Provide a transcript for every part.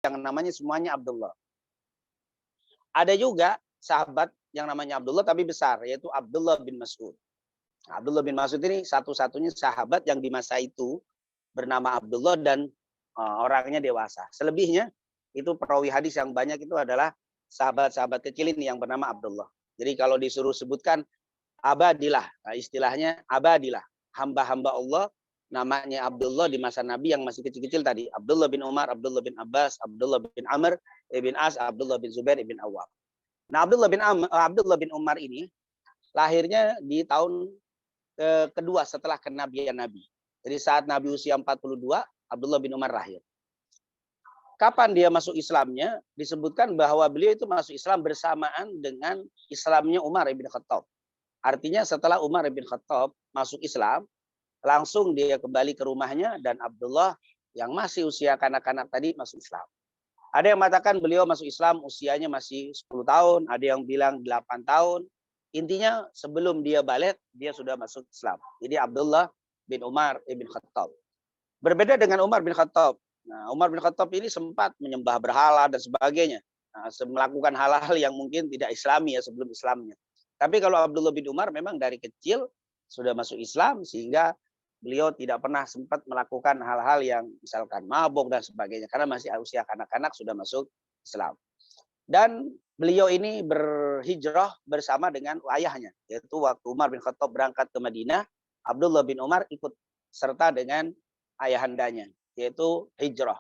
yang namanya semuanya Abdullah. Ada juga sahabat yang namanya Abdullah tapi besar, yaitu Abdullah bin Mas'ud. Abdullah bin Mas'ud ini satu-satunya sahabat yang di masa itu bernama Abdullah dan orangnya dewasa. Selebihnya itu perawi hadis yang banyak itu adalah sahabat-sahabat kecil ini yang bernama Abdullah. Jadi kalau disuruh sebutkan abadilah, istilahnya abadilah, hamba-hamba Allah namanya Abdullah di masa Nabi yang masih kecil-kecil tadi. Abdullah bin Umar, Abdullah bin Abbas, Abdullah bin Amr, ibn As, Abdullah bin Zubair, ibn Awwam. Nah, Abdullah bin Umar ini lahirnya di tahun kedua setelah kenabian Nabi. Jadi saat Nabi usia 42, Abdullah bin Umar lahir. Kapan dia masuk Islamnya? Disebutkan bahwa beliau itu masuk Islam bersamaan dengan Islamnya Umar bin Khattab. Artinya setelah Umar bin Khattab masuk Islam, langsung dia kembali ke rumahnya dan Abdullah yang masih usia kanak-kanak tadi masuk Islam. Ada yang mengatakan beliau masuk Islam usianya masih 10 tahun, ada yang bilang 8 tahun. Intinya sebelum dia balik, dia sudah masuk Islam. Jadi Abdullah bin Umar bin Khattab. Berbeda dengan Umar bin Khattab. Nah, Umar bin Khattab ini sempat menyembah berhala dan sebagainya. Nah, melakukan hal-hal yang mungkin tidak Islami ya sebelum Islamnya. Tapi kalau Abdullah bin Umar memang dari kecil sudah masuk Islam sehingga beliau tidak pernah sempat melakukan hal-hal yang misalkan mabuk dan sebagainya karena masih usia kanak-kanak sudah masuk Islam. Dan beliau ini berhijrah bersama dengan ayahnya, yaitu waktu Umar bin Khattab berangkat ke Madinah, Abdullah bin Umar ikut serta dengan ayahandanya, yaitu hijrah.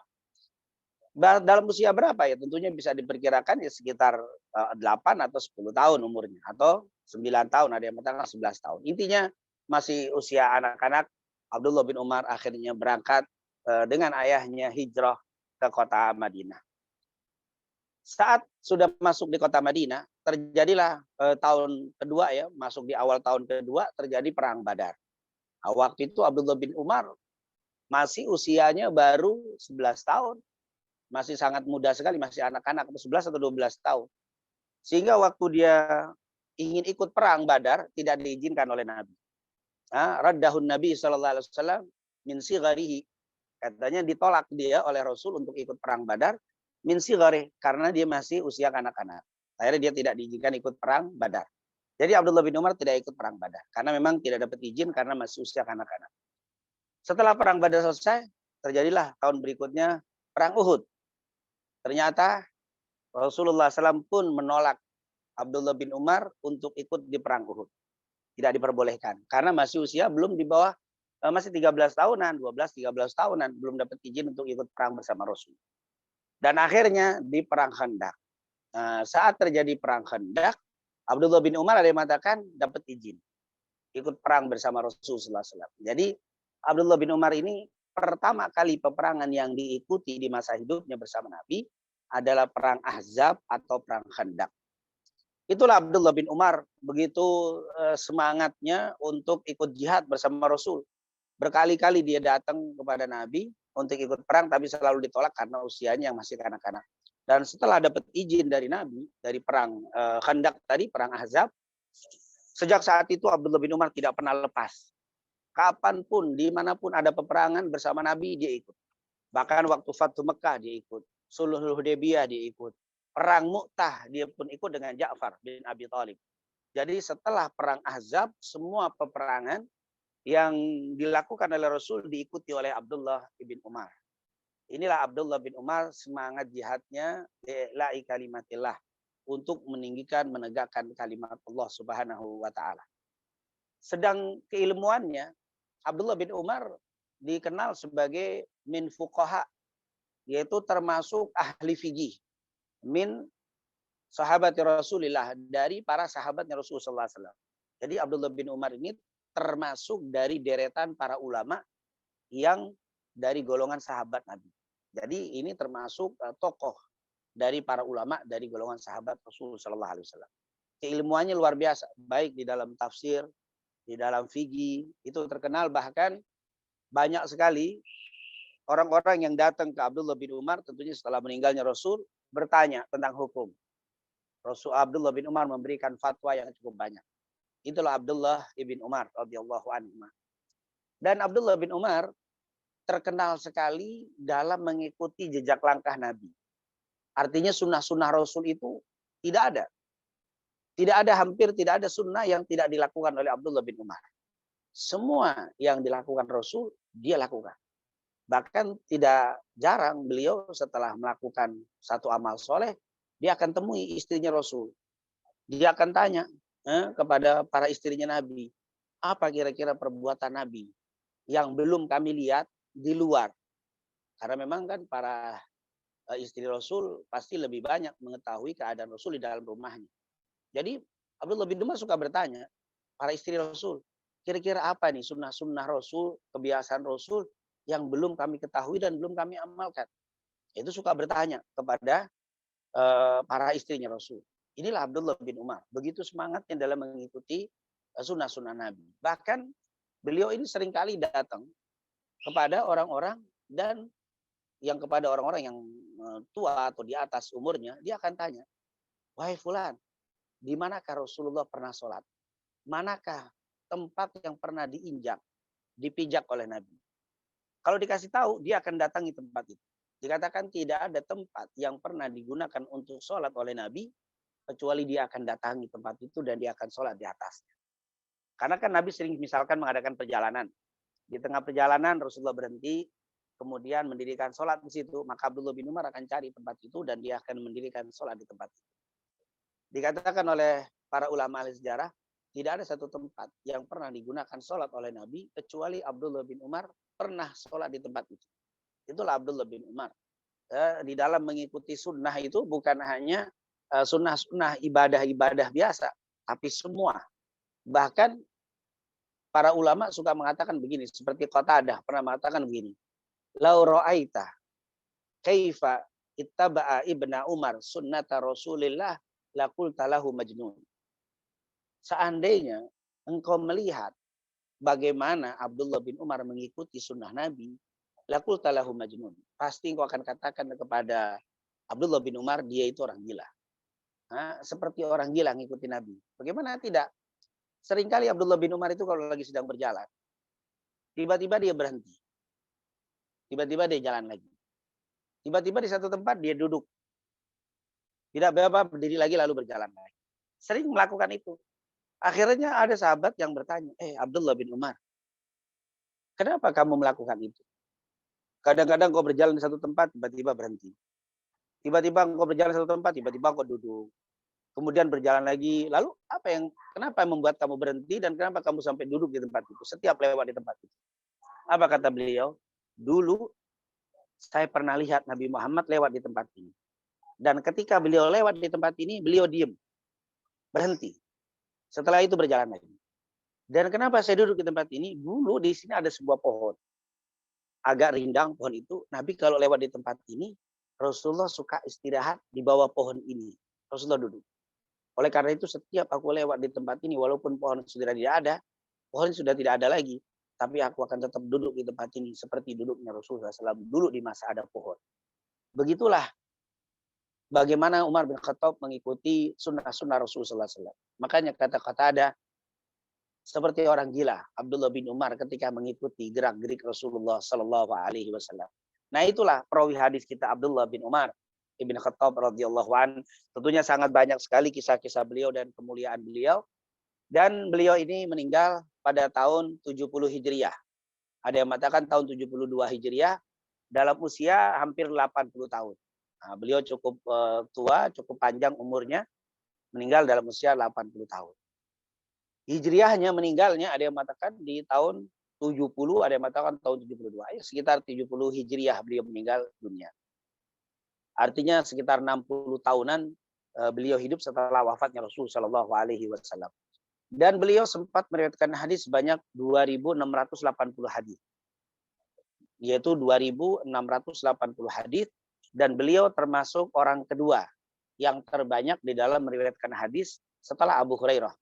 Dalam usia berapa ya? Tentunya bisa diperkirakan ya sekitar 8 atau 10 tahun umurnya atau 9 tahun, ada yang mengatakan 11 tahun. Intinya masih usia anak-anak. Abdullah bin Umar akhirnya berangkat dengan ayahnya hijrah ke kota Madinah. Saat sudah masuk di kota Madinah, terjadilah tahun kedua ya, masuk di awal tahun kedua terjadi perang Badar. Nah, waktu itu Abdullah bin Umar masih usianya baru 11 tahun. Masih sangat muda sekali, masih anak-anak, 11 atau 12 tahun. Sehingga waktu dia ingin ikut perang Badar, tidak diizinkan oleh Nabi. Raddahun Nabi SAW min sigharihi. Katanya ditolak dia oleh Rasul untuk ikut perang Badar min sigharihi, karena dia masih usia kanak-kanak. Akhirnya dia tidak diizinkan ikut perang Badar. Jadi Abdullah bin Umar tidak ikut perang Badar karena memang tidak dapat izin karena masih usia kanak-kanak. Setelah perang Badar selesai, terjadilah tahun berikutnya perang Uhud. Ternyata Rasulullah SAW pun menolak Abdullah bin Umar untuk ikut di perang Uhud. Tidak diperbolehkan. Karena masih usia belum di bawah, masih 13 tahunan, 12-13 tahunan. Belum dapat izin untuk ikut perang bersama Rasul. Dan akhirnya di perang Khandaq. Saat terjadi perang Khandaq, Abdullah bin Umar ada yang mengatakan dapat izin. Ikut perang bersama Rasulullah SAW. Jadi Abdullah bin Umar ini pertama kali peperangan yang diikuti di masa hidupnya bersama Nabi adalah perang Ahzab atau perang Khandaq. Itulah Abdullah bin Umar begitu semangatnya untuk ikut jihad bersama Rasul. Berkali-kali dia datang kepada Nabi untuk ikut perang tapi selalu ditolak karena usianya yang masih kanak-kanak. Dan setelah dapat izin dari Nabi dari perang Khandaq tadi, perang Ahzab, sejak saat itu Abdullah bin Umar tidak pernah lepas. Kapanpun, dimanapun ada peperangan bersama Nabi, dia ikut. Bahkan waktu Fathu Mekah dia ikut. Sulhul Hudaybiyah dia ikut. Perang Mu'tah dia pun ikut dengan Ja'far bin Abi Thalib. Jadi setelah perang Ahzab, semua peperangan yang dilakukan oleh Rasul diikuti oleh Abdullah bin Umar. Inilah Abdullah bin Umar semangat jihadnya lillahi kalimatillah, untuk meninggikan, menegakkan kalimat Allah Subhanahu wa taala. Sedang keilmuannya, Abdullah bin Umar dikenal sebagai min fuqaha, yaitu termasuk ahli fikih, min sahabat Rasulullah, dari para sahabatnya Rasulullah SAW. Jadi Abdullah bin Umar ini termasuk dari deretan para ulama yang dari golongan sahabat Nabi. Jadi ini termasuk tokoh dari para ulama dari golongan sahabat Rasulullah SAW. Keilmuannya luar biasa, baik di dalam tafsir, di dalam fikih, itu terkenal. Bahkan banyak sekali orang-orang yang datang ke Abdullah bin Umar tentunya setelah meninggalnya Rasul bertanya tentang hukum. Rasul Abdullah bin Umar memberikan fatwa yang cukup banyak. Itulah Abdullah bin Umar radhiyallahu anhu. Dan Abdullah bin Umar terkenal sekali dalam mengikuti jejak langkah Nabi. Artinya sunnah-sunnah Rasul itu tidak ada. Tidak ada, hampir tidak ada sunnah yang tidak dilakukan oleh Abdullah bin Umar. Semua yang dilakukan Rasul, dia lakukan. Bahkan tidak jarang beliau setelah melakukan satu amal soleh, dia akan temui istrinya Rasul. Dia akan tanya kepada para istrinya Nabi, apa kira-kira perbuatan Nabi yang belum kami lihat di luar. Karena memang kan para istri Rasul pasti lebih banyak mengetahui keadaan Rasul di dalam rumahnya. Jadi Abdullah bin Umar suka bertanya, para istri Rasul, kira-kira apa nih sunnah-sunnah Rasul, kebiasaan Rasul yang belum kami ketahui dan belum kami amalkan. Itu suka bertanya kepada para istrinya Rasul. Inilah Abdullah bin Umar. Begitu semangatnya dalam mengikuti sunnah-sunnah Nabi. Bahkan beliau ini seringkali datang kepada orang-orang dan yang kepada orang-orang yang tua atau di atas umurnya, dia akan tanya, wahai fulan, di manakah Rasulullah pernah sholat? Manakah tempat yang pernah diinjak, dipijak oleh Nabi? Kalau dikasih tahu, dia akan datangi tempat itu. Dikatakan tidak ada tempat yang pernah digunakan untuk sholat oleh Nabi, kecuali dia akan datangi tempat itu dan dia akan sholat di atasnya. Karena kan Nabi sering misalkan mengadakan perjalanan. Di tengah perjalanan Rasulullah berhenti, kemudian mendirikan sholat di situ. Maka Abdullah bin Umar akan cari tempat itu dan dia akan mendirikan sholat di tempat itu. Dikatakan oleh para ulama ahli sejarah, tidak ada satu tempat yang pernah digunakan sholat oleh Nabi, kecuali Abdullah bin Umar pernah sholat di tempat itu. Itulah Abdullah bin Umar. Di dalam mengikuti sunnah itu bukan hanya sunnah-sunnah ibadah-ibadah biasa, tapi semua. Bahkan para ulama suka mengatakan begini, seperti Qatadah pernah mengatakan begini, lau ra'aita kaifa ittaba'a ibna Umar sunnata Rasulillah laqulta lahu majnun. Seandainya engkau melihat bagaimana Abdullah bin Umar mengikuti sunnah Nabi, laqulta lahu majnun. Pasti engkau akan katakan kepada Abdullah bin Umar, dia itu orang gila. Seperti orang gila ngikuti Nabi. Bagaimana tidak? Seringkali Abdullah bin Umar itu kalau lagi sedang berjalan, tiba-tiba dia berhenti. Tiba-tiba dia jalan lagi. Tiba-tiba di satu tempat dia duduk. Tidak apa-apa, berdiri lagi lalu berjalan lagi. Sering melakukan itu. Akhirnya ada sahabat yang bertanya, Abdullah bin Umar, kenapa kamu melakukan itu? Kadang-kadang kau berjalan di satu tempat, tiba-tiba berhenti. Tiba-tiba kau berjalan di satu tempat, tiba-tiba kau duduk. Kemudian berjalan lagi. Lalu kenapa yang membuat kamu berhenti dan kenapa kamu sampai duduk di tempat itu? Setiap lewat di tempat itu. Apa kata beliau? Dulu saya pernah lihat Nabi Muhammad lewat di tempat ini. Dan ketika beliau lewat di tempat ini, beliau diam. Berhenti. Setelah itu berjalan lagi. Dan kenapa saya duduk di tempat ini? Dulu di sini ada sebuah pohon. Agak rindang pohon itu. Nabi kalau lewat di tempat ini, Rasulullah suka istirahat di bawah pohon ini. Rasulullah duduk. Oleh karena itu setiap aku lewat di tempat ini, walaupun pohon sudah tidak ada, pohon sudah tidak ada lagi, tapi aku akan tetap duduk di tempat ini seperti duduknya Rasulullah SAW dulu di masa ada pohon. Begitulah bagaimana Umar bin Khattab mengikuti sunnah-sunnah Rasulullah SAW. Makanya kata-kata ada seperti orang gila Abdullah bin Umar ketika mengikuti gerak-gerik Rasulullah SAW. Nah itulah perawi hadis kita Abdullah bin Umar Ibn Khattab radhiyallahu an. Tentunya sangat banyak sekali kisah-kisah beliau dan kemuliaan beliau. Dan beliau ini meninggal pada tahun 70 Hijriah. Ada yang mengatakan tahun 72 Hijriah dalam usia hampir 80 tahun. Nah, beliau cukup tua, cukup panjang umurnya, meninggal dalam usia 80 tahun. Hijriahnya meninggalnya ada yang mengatakan di tahun 70, ada yang mengatakan tahun 72. Ya, sekitar 70 Hijriah beliau meninggal dunia. Artinya sekitar 60 tahunan beliau hidup setelah wafatnya Rasul Shallallahu Alaihi Wasallam. Dan beliau sempat meriwayatkan hadis sebanyak 2.680 hadis, yaitu 2.680 hadis. Dan beliau termasuk orang kedua yang terbanyak di dalam meriwayatkan hadis setelah Abu Hurairah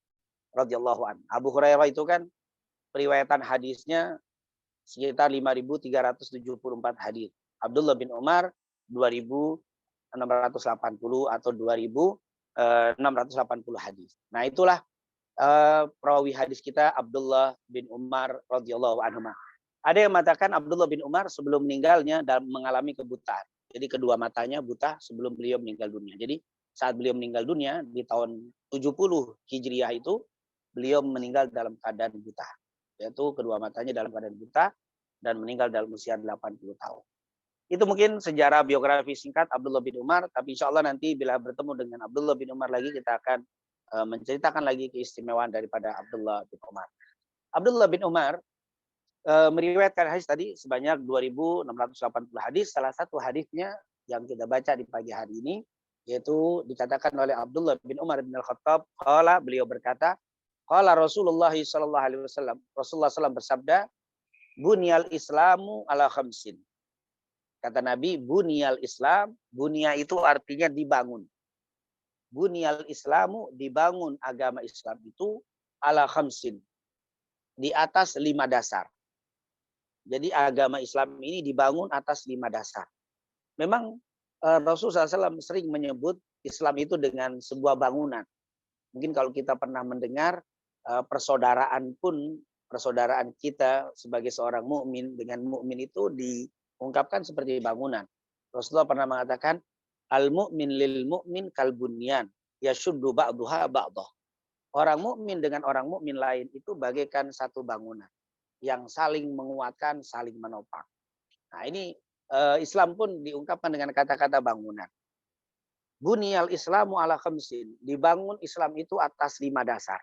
radhiyallahu an. Abu Hurairah itu kan periwayatan hadisnya sekitar 5.374 hadis. Abdullah bin Umar 2.680 atau 2.680 hadis. Nah itulah perawi hadis kita Abdullah bin Umar radhiyallahu anhu. Ada yang mengatakan Abdullah bin Umar sebelum meninggalnya dan mengalami kebutaan. Jadi kedua matanya buta sebelum beliau meninggal dunia. Jadi saat beliau meninggal dunia di tahun 70 Hijriah itu, beliau meninggal dalam keadaan buta. Yaitu kedua matanya dalam keadaan buta dan meninggal dalam usia 80 tahun. Itu mungkin sejarah biografi singkat Abdullah bin Umar, tapi insya Allah nanti bila bertemu dengan Abdullah bin Umar lagi, kita akan menceritakan lagi keistimewaan daripada Abdullah bin Umar. Abdullah bin Umar meriwayatkan hadis tadi sebanyak 2.680 hadis. Salah satu hadisnya yang kita baca di pagi hari ini, yaitu dikatakan oleh Abdullah bin Umar bin Al-Khattab, qala, beliau berkata, qala Rasulullah sallallahu alaihi wasallam, Rasulullah SAW bersabda, bunyal islamu ala khamsin. Kata Nabi, bunyal Islam, bunya itu artinya dibangun. Bunyal Islamu, dibangun agama Islam itu ala khamsin, di atas 5 dasar. Jadi agama Islam ini dibangun atas 5 dasar. Memang Rasulullah SAW sering menyebut Islam itu dengan sebuah bangunan. Mungkin kalau kita pernah mendengar persaudaraan pun, persaudaraan kita sebagai seorang mukmin dengan mukmin itu diungkapkan seperti bangunan. Rasulullah pernah mengatakan, al-mu'min lil mu'min kal bunyan, yashuddu ba'duha ba'dah. Orang mukmin dengan orang mukmin lain itu bagaikan satu bangunan yang saling menguatkan, saling menopang. Nah, ini Islam pun diungkapkan dengan kata-kata bangunan. Bunyal Islamu ala khamsin, dibangun Islam itu atas 5 dasar.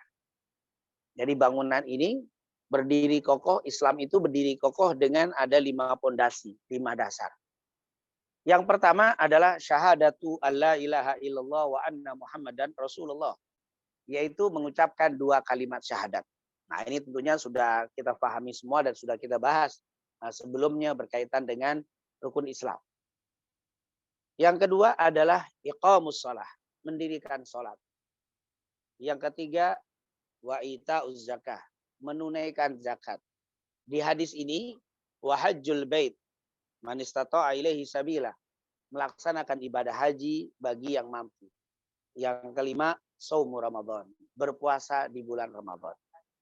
Jadi bangunan ini berdiri kokoh, Islam itu berdiri kokoh dengan ada 5 pondasi, 5 dasar. Yang pertama adalah syahadatu alla ilaha illallah wa anna Muhammadan Rasulullah, yaitu mengucapkan 2 kalimat syahadat. Nah, ini tentunya sudah kita pahami semua dan sudah kita bahas sebelumnya berkaitan dengan rukun Islam. Yang kedua adalah iqamus shalah, mendirikan sholat. Yang ketiga, wa ita'uz zakah, menunaikan zakat. Di hadis ini, wa hajjul bait, man istata'a ilaihi sabila, melaksanakan ibadah haji bagi yang mampu. Yang kelima, shaumu Ramadan, berpuasa di bulan Ramadan.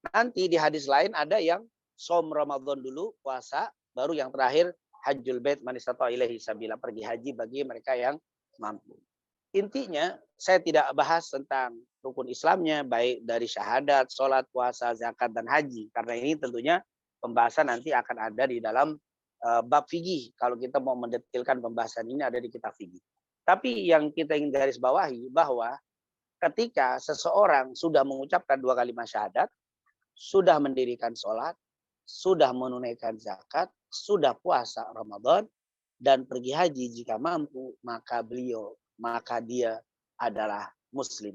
Nanti di hadis lain ada yang shaum Ramadan dulu, puasa, baru yang terakhir hajjul bait man istata'a ilaihi sabila, pergi haji bagi mereka yang mampu. Intinya, saya tidak bahas tentang rukun Islamnya, baik dari syahadat, sholat, puasa, zakat, dan haji. Karena ini tentunya pembahasan nanti akan ada di dalam bab fikih. Kalau kita mau mendetilkan pembahasan ini ada di kitab fikih. Tapi yang kita ingin garis bawahi bahwa ketika seseorang sudah mengucapkan 2 kalimat syahadat, sudah mendirikan sholat, sudah menunaikan zakat, sudah puasa Ramadan, dan pergi haji jika mampu, maka dia adalah muslim.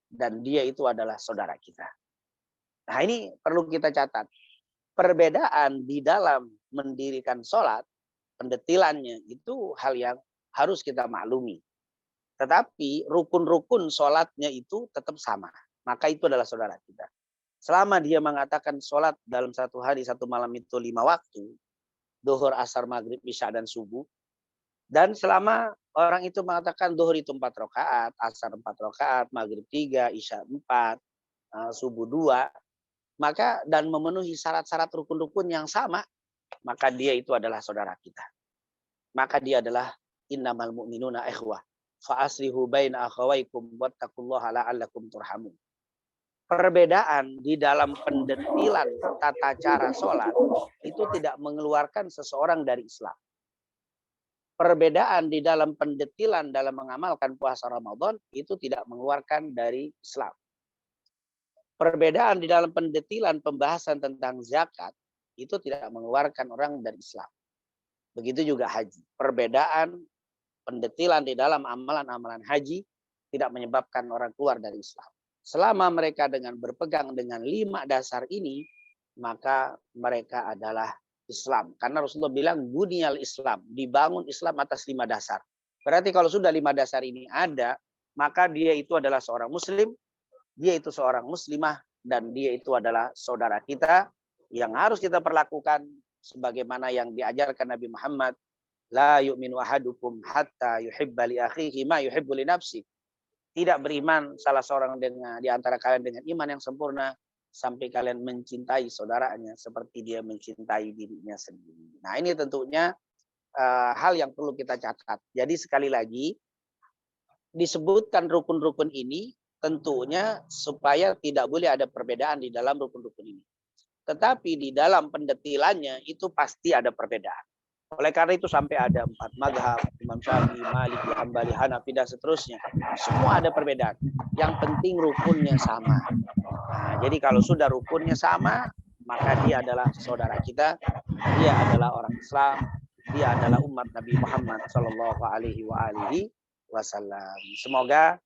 Dan dia itu adalah saudara kita. Nah, ini perlu kita catat. Perbedaan di dalam mendirikan sholat, pendetilannya itu hal yang harus kita maklumi. Tetapi rukun-rukun sholatnya itu tetap sama. Maka itu adalah saudara kita. Selama dia mengatakan sholat dalam satu hari, satu malam itu 5 waktu, duhur, asar, maghrib, isya, dan subuh. Dan selama orang itu mengatakan duhur itu 4 rakaat, asar 4 rakaat, maghrib 3, isya 4, subuh 2, maka dan memenuhi syarat-syarat rukun-rukun yang sama, maka dia itu adalah saudara kita. Maka dia adalah innamal mu'minuna ikhwah fa aslihu baina akhawaykum wattaqullaha la'allakum turhamun. Perbedaan di dalam pendetilan tata cara sholat itu tidak mengeluarkan seseorang dari Islam. Perbedaan di dalam pendetilan dalam mengamalkan puasa Ramadan itu tidak mengeluarkan dari Islam. Perbedaan di dalam pendetilan pembahasan tentang zakat itu tidak mengeluarkan orang dari Islam. Begitu juga haji. Perbedaan pendetilan di dalam amalan-amalan haji tidak menyebabkan orang keluar dari Islam. Selama mereka dengan berpegang dengan 5 dasar ini, maka mereka adalah Islam. Karena Rasulullah bilang, bunyal Islam, dibangun Islam atas 5 dasar. Berarti kalau sudah 5 dasar ini ada, maka dia itu adalah seorang muslim, dia itu seorang muslimah, dan dia itu adalah saudara kita yang harus kita perlakukan sebagaimana yang diajarkan Nabi Muhammad. La yu'minu ahadukum hatta yuhibba li akhihi ma yuhibbu li nafsihi. Tidak beriman salah seorang di antara kalian dengan iman yang sempurna sampai kalian mencintai saudaranya seperti dia mencintai dirinya sendiri. Nah, ini tentunya hal yang perlu kita catat. Jadi sekali lagi disebutkan rukun-rukun ini tentunya supaya tidak boleh ada perbedaan di dalam rukun-rukun ini. Tetapi di dalam pendetilannya itu pasti ada perbedaan. Oleh karena itu sampai ada 4 mazhab, Imam Syafi'i, Maliki, Hambali, Hanafi, dan seterusnya. Semua ada perbedaan. Yang penting rukunnya sama. Nah, jadi kalau sudah rukunnya sama, maka dia adalah saudara kita, dia adalah orang Islam, dia adalah umat Nabi Muhammad Shallallahu Alaihi Wasallam. Semoga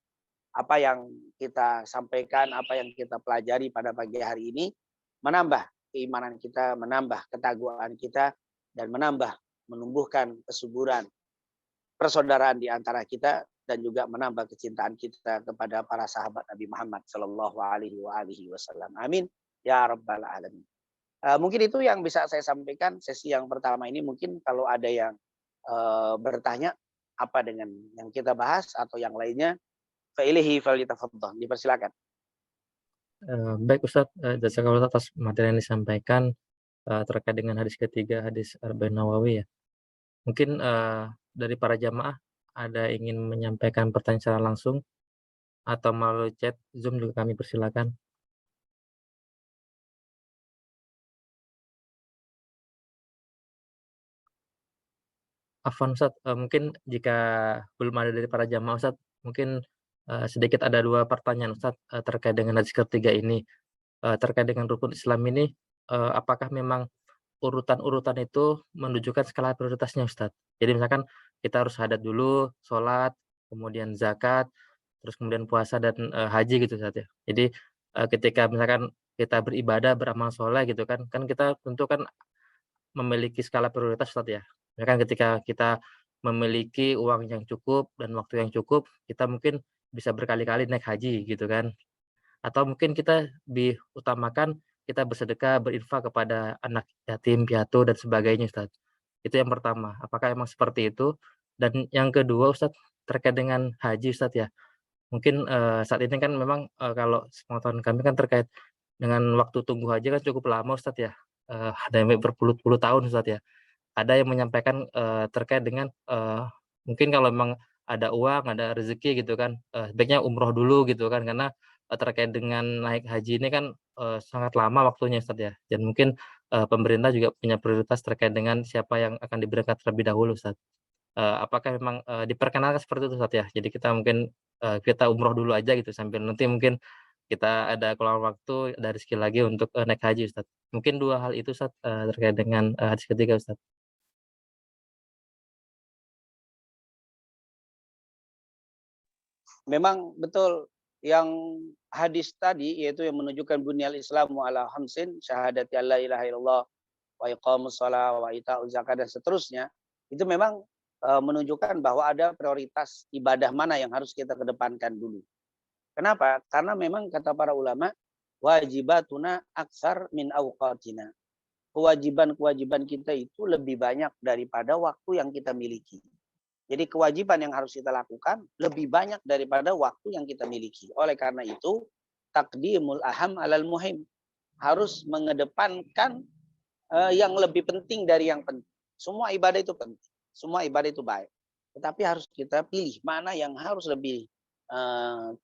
apa yang kita sampaikan, apa yang kita pelajari pada pagi hari ini menambah keimanan kita, menambah ketakwaan kita, dan menumbuhkan kesuburan persaudaraan di antara kita, dan juga menambah kecintaan kita kepada para sahabat Nabi Muhammad Shallallahu Alaihi Wasallam. Amin ya rabbal alamin. Mungkin itu yang bisa saya sampaikan sesi yang pertama ini. Mungkin kalau ada yang bertanya apa dengan yang kita bahas atau yang lainnya, failihi falyatafaddal, dipersilakan. Baik Ustadz, jazakallahu atas materi yang disampaikan terkait dengan hadis ketiga, hadis Arba'in Nawawi ya. Mungkin dari para jamaah ada ingin menyampaikan pertanyaan secara langsung atau melalui chat Zoom juga kami persilakan. Afwan Ustadz, mungkin jika belum ada dari para jamaah Ustadz, mungkin sedikit ada 2 pertanyaan Ustadz terkait dengan hadis ketiga ini. Terkait dengan rukun Islam ini, apakah memang urutan-urutan itu menunjukkan skala prioritasnya Ustadz? Jadi misalkan kita harus syahadat dulu, sholat, kemudian zakat, terus kemudian puasa dan haji gitu Ustadz ya. Jadi ketika misalkan kita beribadah, beramal soleh gitu kan kita tentu kan memiliki skala prioritas Ustadz ya. Misalkan ketika kita memiliki uang yang cukup dan waktu yang cukup, kita mungkin bisa berkali-kali naik haji gitu kan. Atau mungkin kita diutamakan kita bersedekah, berinfak kepada anak yatim, piatu dan sebagainya Ustadz. Itu yang pertama, apakah emang seperti itu? Dan yang kedua Ustadz, terkait dengan haji Ustadz ya. Mungkin saat ini kan memang kalau sepengetahuan kami kan terkait dengan waktu tunggu haji kan cukup lama Ustadz ya. Ada yang berpuluh-puluh tahun Ustadz ya. Ada yang menyampaikan terkait dengan mungkin kalau memang ada uang, ada rezeki gitu kan, sebaiknya umroh dulu gitu kan, karena terkait dengan naik haji ini kan sangat lama waktunya Ustadz ya, dan mungkin pemerintah juga punya prioritas terkait dengan siapa yang akan diberangkat terlebih dahulu Ustadz. Apakah memang diperkenalkan seperti itu Ustadz ya? Jadi kita mungkin kita umroh dulu aja gitu sambil nanti mungkin kita ada keluar waktu, ada rezeki lagi untuk naik haji Ustadz. Mungkin 2 hal itu Ustadz terkait dengan hadis ketiga Ustadz. Memang betul yang hadis tadi, yaitu yang menunjukkan bunyal Islamu ala hamsin, syahadati alla ilaha illallah wa iqamus shalah wa ita'uz zakat dan seterusnya, itu memang menunjukkan bahwa ada prioritas ibadah mana yang harus kita kedepankan dulu. Kenapa? Karena memang kata para ulama, wajibatuna aksar min awqatina. Kewajiban-kewajiban kita itu lebih banyak daripada waktu yang kita miliki. Jadi kewajiban yang harus kita lakukan lebih banyak daripada waktu yang kita miliki. Oleh karena itu, takdimul aham alal muhim. Harus mengedepankan yang lebih penting dari yang penting. Semua ibadah itu penting. Semua ibadah itu baik. Tetapi harus kita pilih mana yang harus lebih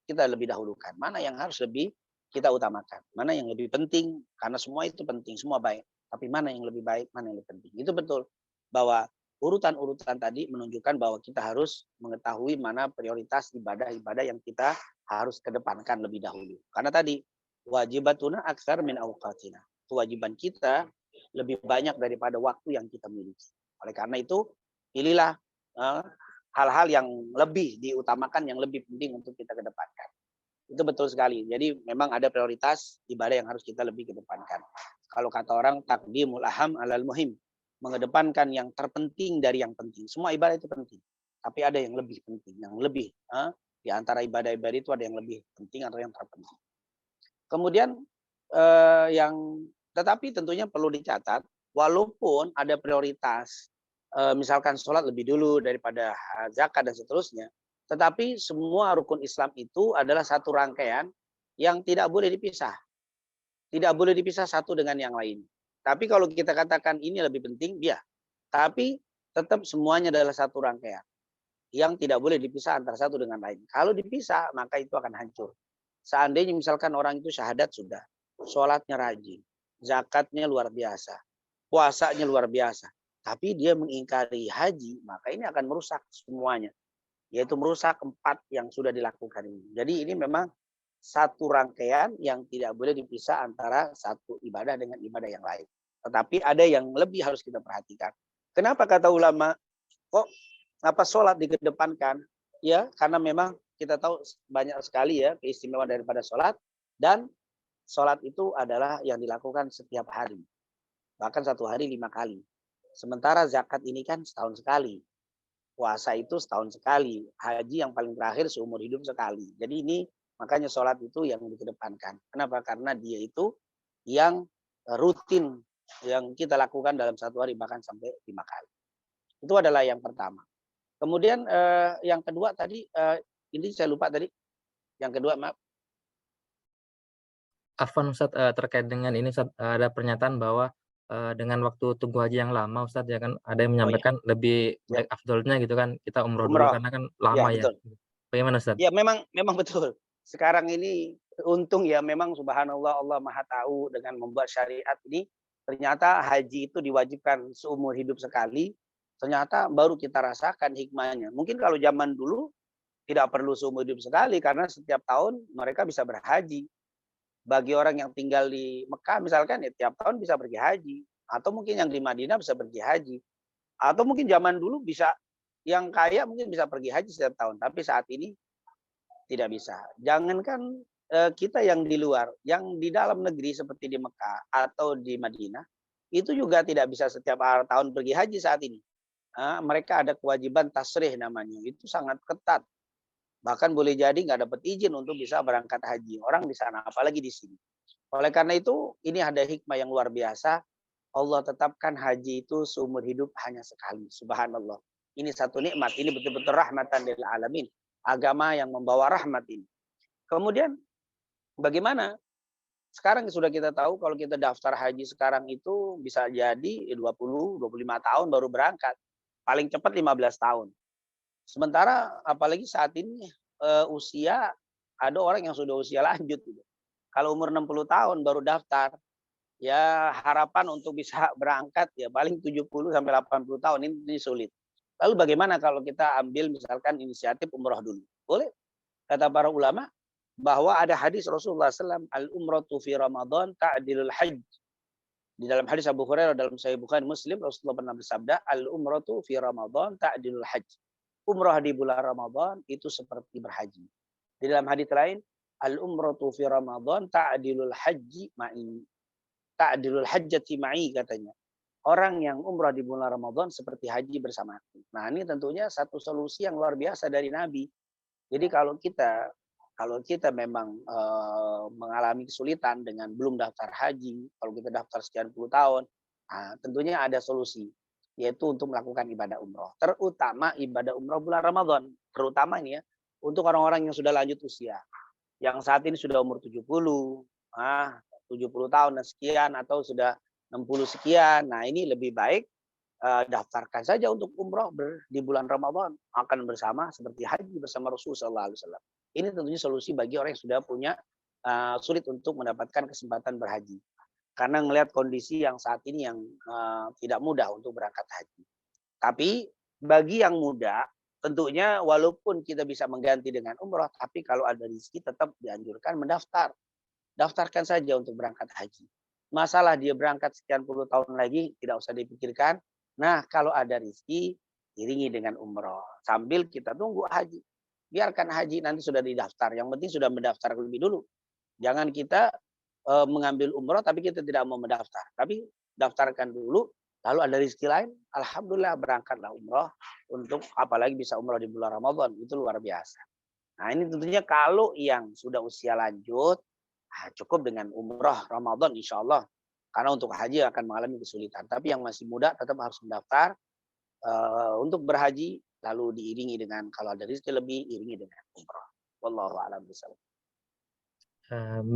kita lebih dahulukan. Mana yang harus lebih kita utamakan. Mana yang lebih penting. Karena semua itu penting. Semua baik. Tapi mana yang lebih baik, mana yang lebih penting. Itu betul. Bahwa urutan-urutan tadi menunjukkan bahwa kita harus mengetahui mana prioritas ibadah-ibadah yang kita harus kedepankan lebih dahulu. Karena tadi wajibatuna aksar min awqatina. Kewajiban kita lebih banyak daripada waktu yang kita miliki. Oleh karena itu, pilihlah hal-hal yang lebih diutamakan, yang lebih penting untuk kita kedepankan. Itu betul sekali. Jadi memang ada prioritas ibadah yang harus kita lebih kedepankan. Kalau kata orang, takdimul aham alal muhim. Mengedepankan yang terpenting dari yang penting. Semua ibadah itu penting. Tapi ada yang lebih penting. Yang lebih. Di antara ibadah-ibadah itu ada yang lebih penting atau yang terpenting. Kemudian tetapi tentunya perlu dicatat, walaupun ada prioritas, misalkan sholat lebih dulu daripada zakat dan seterusnya, tetapi semua rukun Islam itu adalah satu rangkaian yang tidak boleh dipisah. Tidak boleh dipisah satu dengan yang lain. Tapi kalau kita katakan ini lebih penting, ya. Tapi tetap semuanya adalah satu rangkaian yang tidak boleh dipisah antara satu dengan lain. Kalau dipisah, maka itu akan hancur. Seandainya misalkan orang itu syahadat sudah, sholatnya rajin, zakatnya luar biasa, puasanya luar biasa, tapi dia mengingkari haji, maka ini akan merusak semuanya, yaitu merusak 4 yang sudah dilakukan ini. Jadi ini memang satu rangkaian yang tidak boleh dipisah antara satu ibadah dengan ibadah yang lain. Tetapi ada yang lebih harus kita perhatikan. Kenapa kata ulama kok apa sholat dikedepankan? Ya, karena memang kita tahu banyak sekali ya keistimewaan daripada sholat, dan sholat itu adalah yang dilakukan setiap hari. Bahkan satu hari 5 kali. Sementara zakat ini kan setahun sekali. Puasa itu setahun sekali. Haji yang paling terakhir seumur hidup sekali. Jadi ini makanya sholat itu yang dikedepankan. Kenapa? Karena dia itu yang rutin yang kita lakukan dalam satu hari bahkan sampai 5 kali. Itu adalah yang pertama. Kemudian yang kedua tadi ini saya lupa tadi. Yang kedua maaf. Afwan Ustadz, terkait dengan ini Ustadz, ada pernyataan bahwa, dengan waktu tunggu haji yang lama Ustadz ya kan, ada yang Oh ya, menyampaikan lebih ya, baik afdolnya gitu kan, kita umroh dulu umroh. karena kan Ya, lama ya. betul. Bagaimana Ustadz? Ya memang betul. Sekarang ini untung ya memang subhanallah Allah Maha tahu dengan membuat syariat ini ternyata haji itu diwajibkan seumur hidup sekali. Ternyata baru kita rasakan hikmahnya. Mungkin kalau zaman dulu tidak perlu seumur hidup sekali karena setiap tahun mereka bisa berhaji. Bagi orang yang tinggal di Mekah misalkan ya tiap tahun bisa pergi haji, atau mungkin yang di Madinah bisa pergi haji, atau mungkin zaman dulu bisa yang kaya mungkin bisa pergi haji setiap tahun, tapi saat ini tidak bisa. Jangankan kita yang di luar, yang di dalam negeri seperti di Mekah atau di Madinah, itu juga tidak bisa setiap tahun pergi haji saat ini. Mereka ada kewajiban tasrih namanya, itu sangat ketat. Bahkan boleh jadi nggak dapat izin untuk bisa berangkat haji. Orang di sana, apalagi di sini. Oleh karena itu, ini ada hikmah yang luar biasa. Allah tetapkan haji itu seumur hidup hanya sekali. Subhanallah. Ini satu nikmat. Ini betul-betul rahmatan lil alamin. Agama yang membawa rahmat ini. Kemudian bagaimana? Sekarang sudah kita tahu kalau kita daftar haji sekarang itu bisa jadi 20, 25 tahun baru berangkat. Paling cepat 15 tahun. Sementara apalagi saat ini usia ada orang yang sudah usia lanjut gitu. Kalau umur 60 tahun baru daftar, ya harapan untuk bisa berangkat ya paling 70 sampai 80 tahun ini sulit. Lalu bagaimana kalau kita ambil misalkan inisiatif umroh dulu? Boleh. Kata para ulama bahwa ada hadis Rasulullah SAW, al-umratu fi Ramadan ta'dilul hajj. Di dalam hadis Abu Hurairah dalam Sahih Bukhari Muslim, Rasulullah pernah bersabda, al-umratu fi Ramadan ta'dilul hajj. Umrah di bulan Ramadan itu seperti berhaji. Di dalam hadis lain, al-umratu fi Ramadan ta'dilul hajji ma'i. Ta'dilul hajjati ma'i katanya. Orang yang umrah di bulan Ramadan seperti haji bersamaku. Nah, ini tentunya satu solusi yang luar biasa dari Nabi. Jadi kalau kita memang mengalami kesulitan dengan belum daftar haji, kalau kita daftar sekian puluh tahun, tentunya ada solusi, yaitu untuk melakukan ibadah umroh. Terutama ibadah umroh bulan Ramadan. Terutama ini ya, untuk orang-orang yang sudah lanjut usia. Yang saat ini sudah umur 70, 70 tahun dan sekian, atau sudah 60 sekian. Nah ini lebih baik daftarkan saja untuk umroh di bulan Ramadan, akan bersama seperti haji bersama Rasulullah SAW. Ini tentunya solusi bagi orang yang sudah punya sulit untuk mendapatkan kesempatan berhaji. Karena melihat kondisi yang saat ini yang tidak mudah untuk berangkat haji. Tapi bagi yang muda, tentunya walaupun kita bisa mengganti dengan umroh, tapi kalau ada rezeki tetap dianjurkan mendaftar. Daftarkan saja untuk berangkat haji. Masalah dia berangkat sekian puluh tahun lagi, tidak usah dipikirkan. Nah, kalau ada rezeki, iringi dengan umroh. Sambil kita tunggu haji. Biarkan haji nanti sudah didaftar. Yang penting sudah mendaftar lebih dulu. Jangan kita mengambil umroh tapi kita tidak mau mendaftar. Tapi daftarkan dulu. Lalu ada rezeki lain, alhamdulillah berangkatlah umroh. Untuk apalagi bisa umroh di bulan Ramadan. Itu luar biasa. Nah ini tentunya kalau yang sudah usia lanjut, cukup dengan umroh Ramadan insya Allah. Karena untuk haji akan mengalami kesulitan. Tapi yang masih muda tetap harus mendaftar untuk berhaji, lalu diiringi dengan kalau ada rezeki lebih, iringi dengan umroh. Wallahu a'lam bishawab.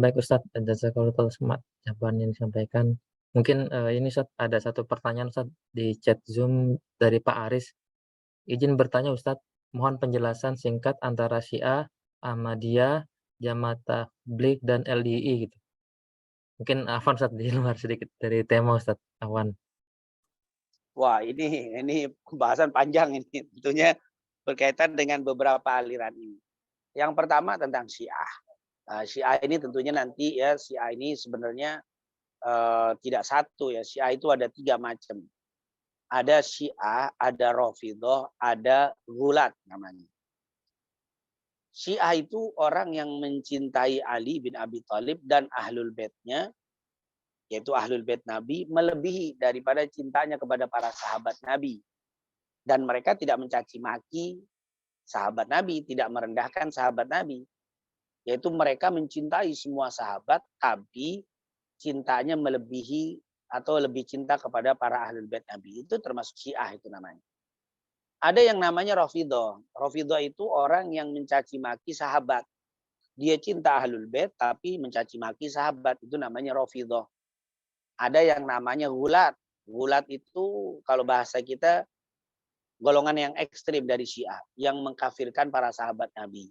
Baik Ustadz, jazakallahu khairan jawaban yang disampaikan. Mungkin, ini Ustaz, ada satu pertanyaan Ustaz di chat Zoom dari Pak Aris. Izin bertanya Ustaz, mohon penjelasan singkat antara Syiah, Ahmadiyah, Jamaah Tabligh, dan LDI gitu. Mungkin Afwan Ustaz di luar sedikit dari tema Ustaz, Afwan. Wah, ini pembahasan panjang ini. Tentunya berkaitan dengan beberapa aliran ini. Yang pertama tentang Syiah. Syiah ini tentunya nanti ya, Syiah ini sebenarnya tidak satu ya. Syiah itu ada 3 macam. Ada Syiah, ada Rafidhah, ada Ghulat namanya. Syiah itu orang yang mencintai Ali bin Abi Thalib dan Ahlul Baitnya, yaitu Ahlul Bait Nabi, melebihi daripada cintanya kepada para sahabat Nabi. Dan mereka tidak mencaci maki sahabat Nabi, tidak merendahkan sahabat Nabi. Yaitu mereka mencintai semua sahabat, tapi cintanya melebihi atau lebih cinta kepada para Ahlul Bait Nabi. Itu termasuk Syiah itu namanya. Ada yang namanya Rafidhah. Rafidhah itu orang yang mencaci maki sahabat. Dia cinta Ahlul Bait tapi mencaci maki sahabat. Itu namanya Rafidhah. Ada yang namanya Ghulat. Ghulat itu kalau bahasa kita golongan yang ekstrim dari Syiah yang mengkafirkan para sahabat Nabi.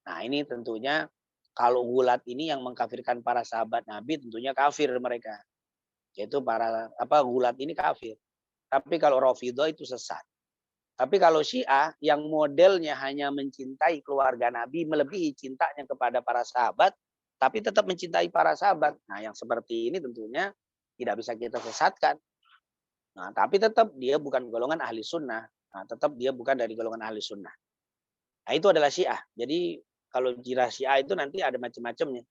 Nah, ini tentunya kalau Ghulat ini yang mengkafirkan para sahabat Nabi tentunya kafir mereka. Yaitu para Ghulat ini kafir. Tapi kalau Rafidhah itu sesat. Tapi kalau Syiah yang modelnya hanya mencintai keluarga Nabi melebihi cintanya kepada para sahabat, tapi tetap mencintai para sahabat. Nah, yang seperti ini tentunya tidak bisa kita sesatkan. Nah, tapi tetap dia bukan golongan ahli sunnah. Nah, tetap dia bukan dari golongan ahli sunnah. Nah, itu adalah Syiah. Jadi kalau jira Syiah itu nanti ada macam-macamnya.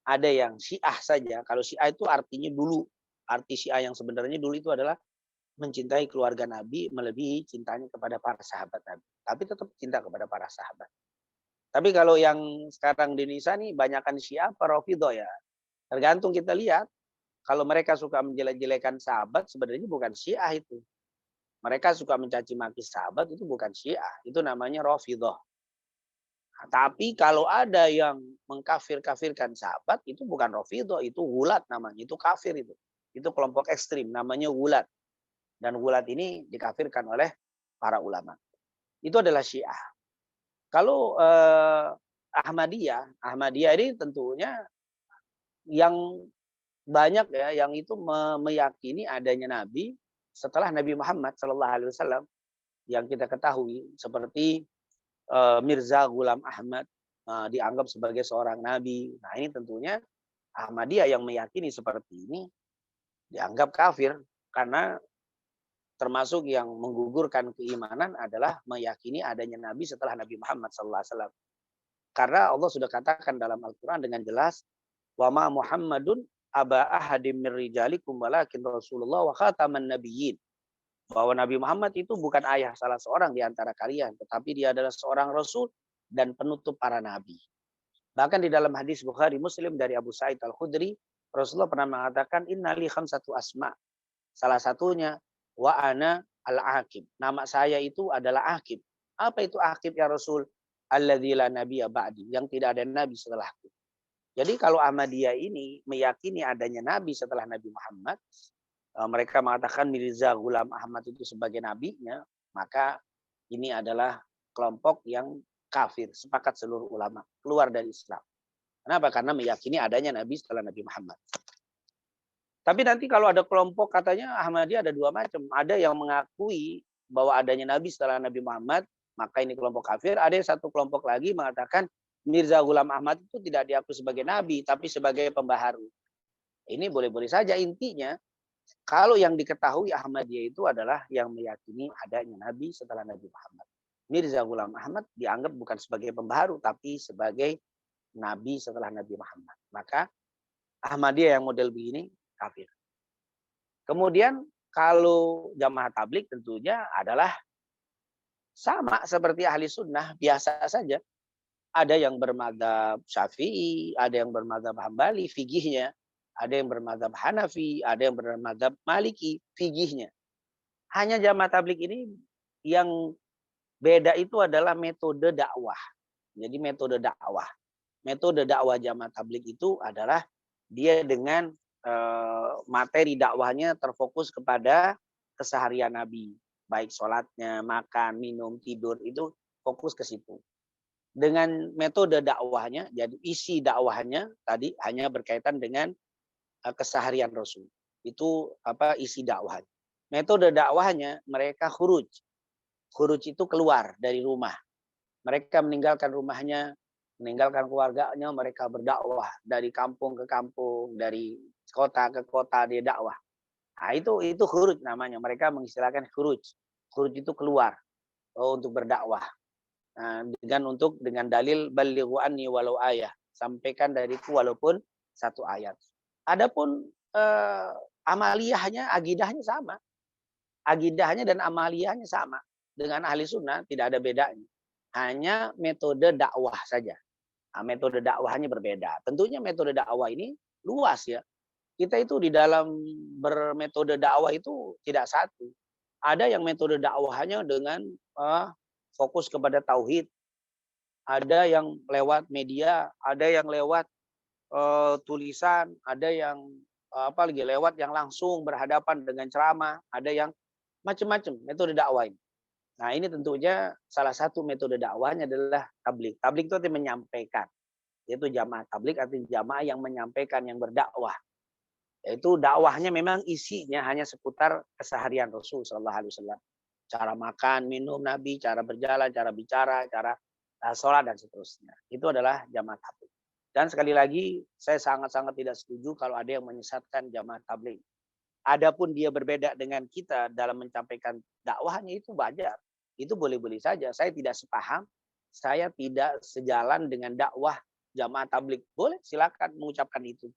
Ada yang Syiah saja. Kalau Syiah itu artinya dulu. Arti Syiah yang sebenarnya dulu itu adalah mencintai keluarga Nabi melebihi cintanya kepada para sahabat Nabi. Tapi tetap cinta kepada para sahabat. Tapi kalau yang sekarang di Indonesia nih banyakkan Syiah apa Rafidhah ya. Tergantung kita lihat. Kalau mereka suka menjelek-jelekan sahabat sebenarnya bukan Syiah itu. Mereka suka mencaci maki sahabat itu bukan Syiah. Itu namanya Rafidhah. Nah, tapi kalau ada yang mengkafir-kafirkan sahabat itu bukan Rafidhah, itu Ghulat namanya, itu kafir itu. Itu kelompok ekstrim namanya Ghulat. Dan Ghulat ini dikafirkan oleh para ulama. Itu adalah Syiah. Kalau Ahmadiyah ini tentunya yang banyak ya, yang itu meyakini adanya Nabi setelah Nabi Muhammad SAW yang kita ketahui seperti Mirza Ghulam Ahmad dianggap sebagai seorang Nabi. Nah ini tentunya Ahmadiyah yang meyakini seperti ini dianggap kafir karena termasuk yang menggugurkan keimanan adalah meyakini adanya Nabi setelah Nabi Muhammad SAW. Karena Allah sudah katakan dalam Al-Quran dengan jelas, wa ma Muhammadun aba ahadim min rijalikum walakin Rasulullah wa khataman nabiyyin. Bahwa Nabi Muhammad itu bukan ayah salah seorang di antara kalian, tetapi dia adalah seorang Rasul dan penutup para Nabi. Bahkan di dalam hadis Bukhari Muslim dari Abu Sa'id Al-Khudri, Rasulullah pernah mengatakan, innali khamsatu asma. Salah satunya, wa ana al-aqib. Nama saya itu adalah Aqib. Apa itu Aqib ya Rasul? Alladzi la nabiyya ba'di. Yang tidak ada Nabi setelahku. Jadi kalau Ahmadiyah ini meyakini adanya Nabi setelah Nabi Muhammad, mereka mengatakan Mirza Ghulam Ahmad itu sebagai nabinya, maka ini adalah kelompok yang kafir, sepakat seluruh ulama, keluar dari Islam. Kenapa? Karena meyakini adanya Nabi setelah Nabi Muhammad. Tapi nanti kalau ada kelompok katanya Ahmadiyah ada 2 macam. Ada yang mengakui bahwa adanya Nabi setelah Nabi Muhammad, maka ini kelompok kafir. Ada yang satu kelompok lagi mengatakan Mirza Ghulam Ahmad itu tidak diakui sebagai Nabi, tapi sebagai pembaharu. Ini boleh-boleh saja intinya. Kalau yang diketahui Ahmadiyah itu adalah yang meyakini adanya Nabi setelah Nabi Muhammad. Mirza Ghulam Ahmad dianggap bukan sebagai pembaharu, tapi sebagai Nabi setelah Nabi Muhammad. Maka Ahmadiyah yang model begini, kafir. Kemudian kalau jamaah tabligh tentunya adalah sama seperti ahli sunnah, biasa saja. Ada yang bermadzhab Syafi'i, ada yang bermadzhab Hambali, fikihnya. Ada yang bermadzhab Hanafi, ada yang bermadzhab Maliki, fikihnya. Hanya jamaah tabligh ini yang beda itu adalah metode dakwah. Jadi metode dakwah. Metode dakwah jamaah tabligh itu adalah dia dengan materi dakwahnya terfokus kepada keseharian Nabi, baik sholatnya, makan, minum, tidur, itu fokus ke situ. Dengan metode dakwahnya, jadi isi dakwahnya tadi hanya berkaitan dengan keseharian Rasul. Itu isi dakwahnya. Metode dakwahnya mereka khuruj. Khuruj itu keluar dari rumah. Mereka meninggalkan rumahnya, meninggalkan keluarganya, mereka berdakwah dari kampung ke kampung, dari kota ke kota dia dakwah. Nah, itu khuruj namanya. Mereka mengistilahkan khuruj. Khuruj itu keluar untuk berdakwah. Dengan dalil balighu anni walau ayah. Sampaikan dariku walaupun satu ayat. Adapun amaliyahnya, agidahnya sama. Agidahnya dan amaliyahnya sama. Dengan ahli sunnah tidak ada bedanya. Hanya metode dakwah saja. Nah, metode dakwahnya berbeda. Tentunya metode dakwah ini luas ya. Kita itu di dalam bermetode dakwah itu tidak satu. Ada yang metode dakwahnya dengan fokus kepada tauhid. Ada yang lewat media, ada yang lewat tulisan, ada yang lewat yang langsung berhadapan dengan ceramah, ada yang macam-macam metode dakwah ini. Nah, ini tentunya salah satu metode dakwahnya adalah tabligh. Tabligh itu artinya menyampaikan. Yaitu jamaah tabligh artinya jamaah yang menyampaikan, yang berdakwah. Yaitu dakwahnya memang isinya hanya seputar keseharian Rasul sallallahu alaihi wasallam. Cara makan, minum Nabi, cara berjalan, cara bicara, cara sholat dan seterusnya. Itu adalah jamaah tabligh. Dan sekali lagi, saya sangat-sangat tidak setuju kalau ada yang menyesatkan jamaah tabligh. Adapun dia berbeda dengan kita dalam menyampaikan dakwahnya itu wajar. Itu boleh-boleh saja. Saya tidak sepaham, saya tidak sejalan dengan dakwah jamaah tabligh. Boleh, silakan mengucapkan itu.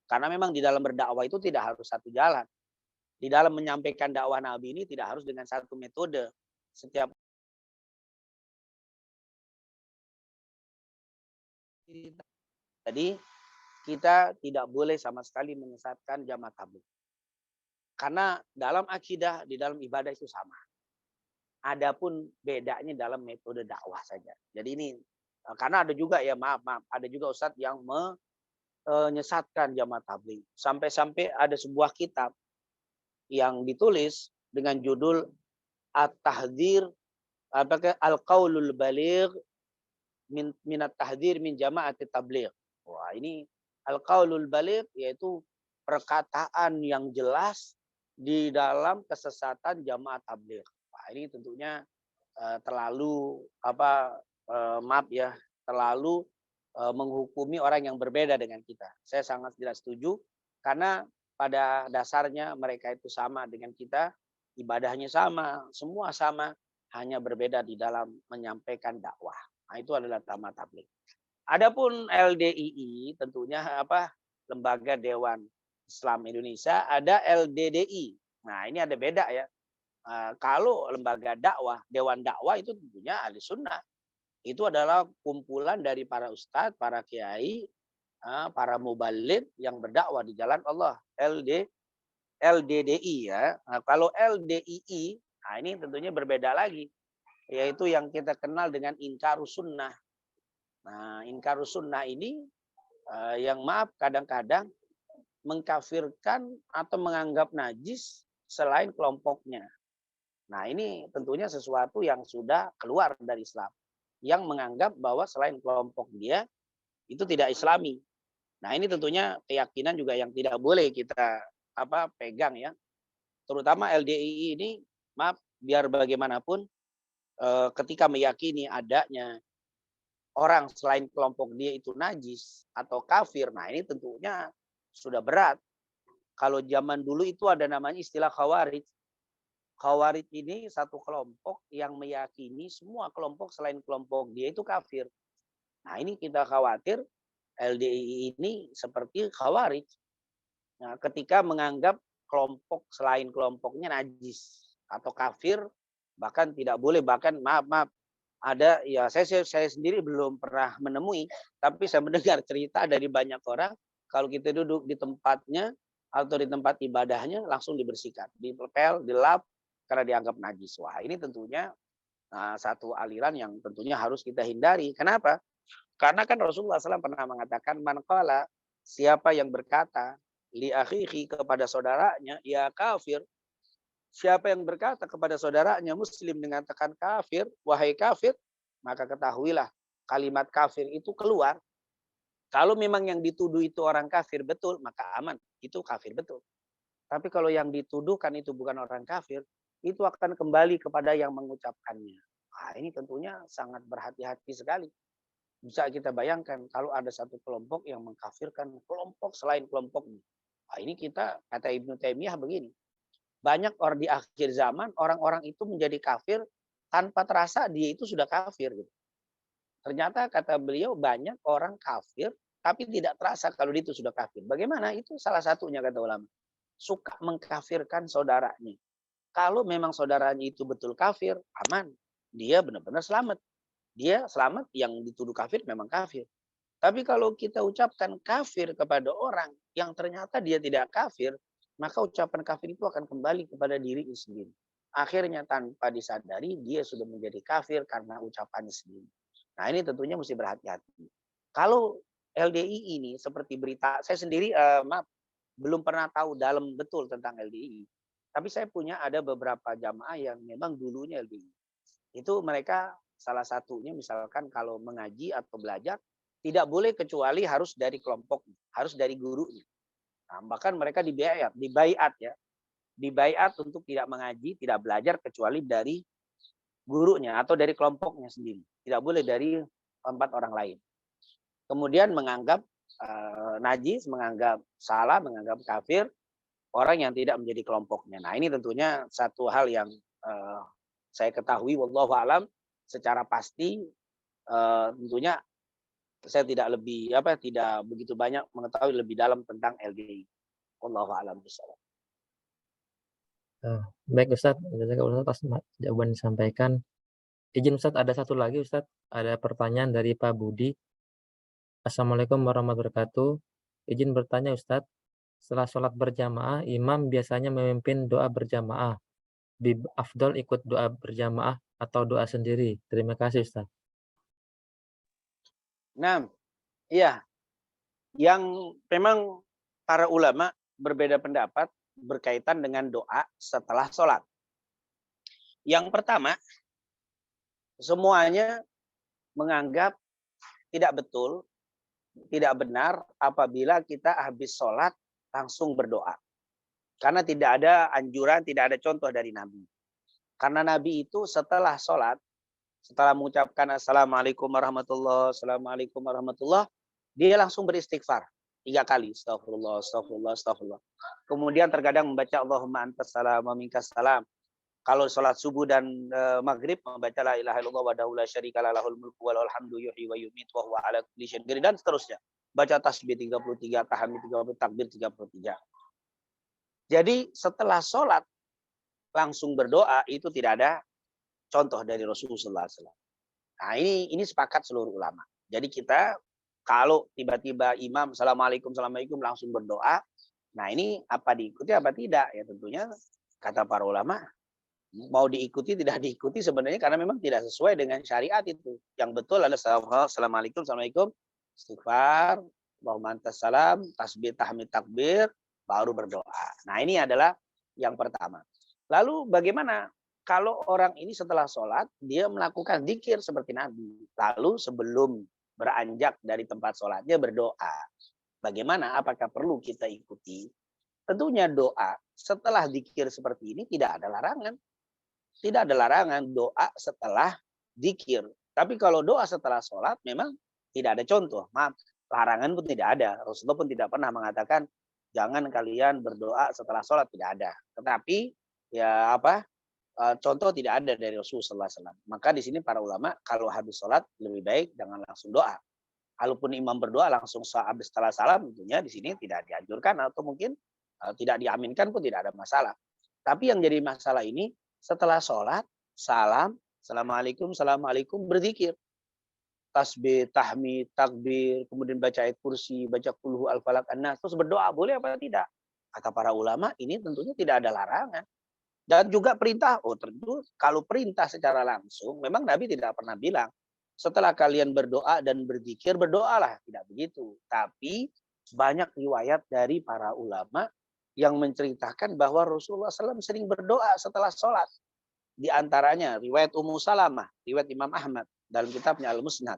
Karena memang di dalam berdakwah itu tidak harus satu jalan. Di dalam menyampaikan dakwah Nabi ini tidak harus dengan satu metode. Setiap jadi kita tidak boleh sama sekali menyesatkan jamaah tabligh. Karena dalam akidah, di dalam ibadah itu sama. Adapun bedanya dalam metode dakwah saja. Jadi ini karena ada juga ya maaf, ada juga ustadz yang menyesatkan jamaah tabligh. Sampai-sampai ada sebuah kitab yang ditulis dengan judul At-Tahdhir Al-Qaulul Baligh min at-tahdhir min jama'at tabligh. Wah, ini Al-Qaulul Baligh yaitu perkataan yang jelas di dalam kesesatan jamaah tabligh. Wah, ini tentunya terlalu maaf ya, terlalu menghukumi orang yang berbeda dengan kita. Saya sangat tidak setuju karena pada dasarnya mereka itu sama dengan kita, ibadahnya sama, semua sama, hanya berbeda di dalam menyampaikan dakwah. Nah, itu adalah jamaah tabligh. Adapun LDII tentunya Lembaga Dewan Islam Indonesia, ada LDDI. Nah, ini ada beda ya. Kalau lembaga dakwah, dewan dakwah itu tentunya ahli sunnah. Itu adalah kumpulan dari para ustadz, para kiai, para muballigh yang berdakwah di jalan Allah. LDDI ya. Nah, kalau LDII, nah ini tentunya berbeda lagi. Yaitu yang kita kenal dengan Inkarus Sunnah. Nah, Inkarus Sunnah ini yang maaf kadang-kadang mengkafirkan atau menganggap najis selain kelompoknya. Nah, ini tentunya sesuatu yang sudah keluar dari Islam. Yang menganggap bahwa selain kelompok dia, itu tidak Islami. Nah, ini tentunya keyakinan juga yang tidak boleh kita pegang ya. Terutama LDII ini, maaf, biar bagaimanapun, ketika meyakini adanya orang selain kelompok dia itu najis atau kafir, nah ini tentunya sudah berat. Kalau zaman dulu itu ada namanya istilah khawarij. Khawarij ini satu kelompok yang meyakini semua kelompok selain kelompok dia itu kafir. Nah, ini kita khawatir LDII ini seperti khawarij. Nah, ketika menganggap kelompok selain kelompoknya najis atau kafir, bahkan tidak boleh, bahkan maaf ada ya, saya sendiri belum pernah menemui, tapi saya mendengar cerita dari banyak orang kalau kita duduk di tempatnya atau di tempat ibadahnya langsung dibersihkan, dipel, dilap karena dianggap najis. Wah, ini tentunya satu aliran yang tentunya harus kita hindari. Kenapa? Karena kan Rasulullah SAW pernah mengatakan, man qala, siapa yang berkata li akhihi kepada saudaranya, ya kafir. Siapa yang berkata kepada saudaranya muslim dengan tekan kafir, wahai kafir, maka ketahuilah kalimat kafir itu keluar. Kalau memang yang dituduh itu orang kafir betul, maka aman, itu kafir betul. Tapi kalau yang dituduhkan itu bukan orang kafir, itu akan kembali kepada yang mengucapkannya. Nah, ini tentunya sangat berhati-hati sekali. Bisa kita bayangkan kalau ada satu kelompok yang mengkafirkan kelompok selain kelompoknya. Nah, ini kita, kata Ibnu Taimiyah begini, banyak orang di akhir zaman, orang-orang itu menjadi kafir tanpa terasa dia itu sudah kafir. Gitu. Ternyata kata beliau banyak orang kafir, tapi tidak terasa kalau dia itu sudah kafir. Bagaimana? Itu salah satunya kata ulama. Suka mengkafirkan saudaranya. Kalau memang saudaranya itu betul kafir, aman. Dia benar-benar selamat. Dia selamat, yang dituduh kafir memang kafir. Tapi kalau kita ucapkan kafir kepada orang yang ternyata dia tidak kafir, maka ucapan kafir itu akan kembali kepada dirinya sendiri. Akhirnya tanpa disadari dia sudah menjadi kafir karena ucapannya sendiri. Nah ini tentunya mesti berhati-hati. Kalau LDI ini seperti berita, saya sendiri maaf belum pernah tahu dalam betul tentang LDI. Tapi saya punya ada beberapa jamaah yang memang dulunya LDI. Itu mereka salah satunya misalkan kalau mengaji atau belajar tidak boleh kecuali harus dari kelompok, harus dari gurunya. Nah, bahkan mereka dibaiat ya. Dibaiat untuk tidak mengaji, tidak belajar kecuali dari gurunya atau dari kelompoknya sendiri. Tidak boleh dari tempat orang lain. Kemudian menganggap najis, menganggap salah, menganggap kafir orang yang tidak menjadi kelompoknya. Nah, ini tentunya satu hal yang saya ketahui wallahu alam secara pasti, tentunya saya tidak begitu banyak mengetahui lebih dalam tentang LDI. Wallahu a'lam bishawab. Baik Ustadz, jazakallahu atas jawaban disampaikan. Izin Ustadz, ada satu lagi Ustadz, ada pertanyaan dari Pak Budi. Assalamualaikum warahmatullahi wabarakatuh. Izin bertanya Ustadz, setelah sholat berjamaah, imam biasanya memimpin doa berjamaah. Afdol ikut doa berjamaah atau doa sendiri? Terima kasih Ustadz. Nah, iya, yang memang para ulama berbeda pendapat berkaitan dengan doa setelah sholat. Yang pertama, semuanya menganggap tidak betul, tidak benar apabila kita habis sholat langsung berdoa. Karena tidak ada anjuran, tidak ada contoh dari Nabi. Karena Nabi itu setelah sholat, setelah mengucapkan Assalamualaikum warahmatullahi wabarakatuh, Assalamualaikum warahmatullahi wabarakatuh, dia langsung beristighfar 3 kali. Astagfirullah, astagfirullah, astagfirullah. Kemudian terkadang membaca Allahumma antas salam wa minkas salam. Kalau sholat subuh dan maghrib membaca la ilaha illallah wahdahu la syarika lah lahul mulku wa lahul hamdu yuhyi wa yumiitu wa huwa ala kulli syai'in qadir dan seterusnya. Baca tasbih 33, tahmid 30, takbir 33. Jadi setelah sholat langsung berdoa itu tidak ada contoh dari Rasulullah SAW. Nah ini sepakat seluruh ulama. Jadi kita kalau tiba-tiba imam assalamualaikum langsung berdoa, nah ini apa diikuti apa tidak ya tentunya kata para ulama mau diikuti tidak diikuti sebenarnya karena memang tidak sesuai dengan syariat itu. Yang betul adalah assalamualaikum istighfar, Allahumma antas salam, tasbih tahmid takbir baru berdoa. Nah ini adalah yang pertama. Lalu bagaimana kalau orang ini setelah sholat dia melakukan zikir seperti Nabi. Lalu sebelum beranjak dari tempat sholatnya berdoa. Bagaimana? Apakah perlu kita ikuti? Tentunya doa setelah zikir seperti ini tidak ada larangan. Tidak ada larangan doa setelah zikir. Tapi kalau doa setelah sholat memang tidak ada contoh. Maaf, larangan pun tidak ada. Rasulullah pun tidak pernah mengatakan jangan kalian berdoa setelah sholat, tidak ada. Tetapi ya contoh tidak ada dari Rasulullah SAW. Maka di sini para ulama kalau habis sholat lebih baik jangan langsung doa. Kalaupun imam berdoa langsung habis setelah salam, tentunya di sini tidak dianjurkan atau mungkin tidak diaminkan pun tidak ada masalah. Tapi yang jadi masalah ini setelah sholat, salam, assalamualaikum, berzikir. Tasbih, tahmid, takbir, kemudian baca ayat kursi, baca kulhu al-falaq an-nas, terus berdoa boleh apa tidak? Kata para ulama ini tentunya tidak ada larangan. Dan juga perintah, tentu kalau perintah secara langsung, memang Nabi tidak pernah bilang, setelah kalian berdoa dan berzikir, berdoalah. Tidak begitu. Tapi banyak riwayat dari para ulama yang menceritakan bahwa Rasulullah SAW sering berdoa setelah sholat. Di antaranya riwayat Ummu Salamah, riwayat Imam Ahmad dalam kitabnya Al-Musnad.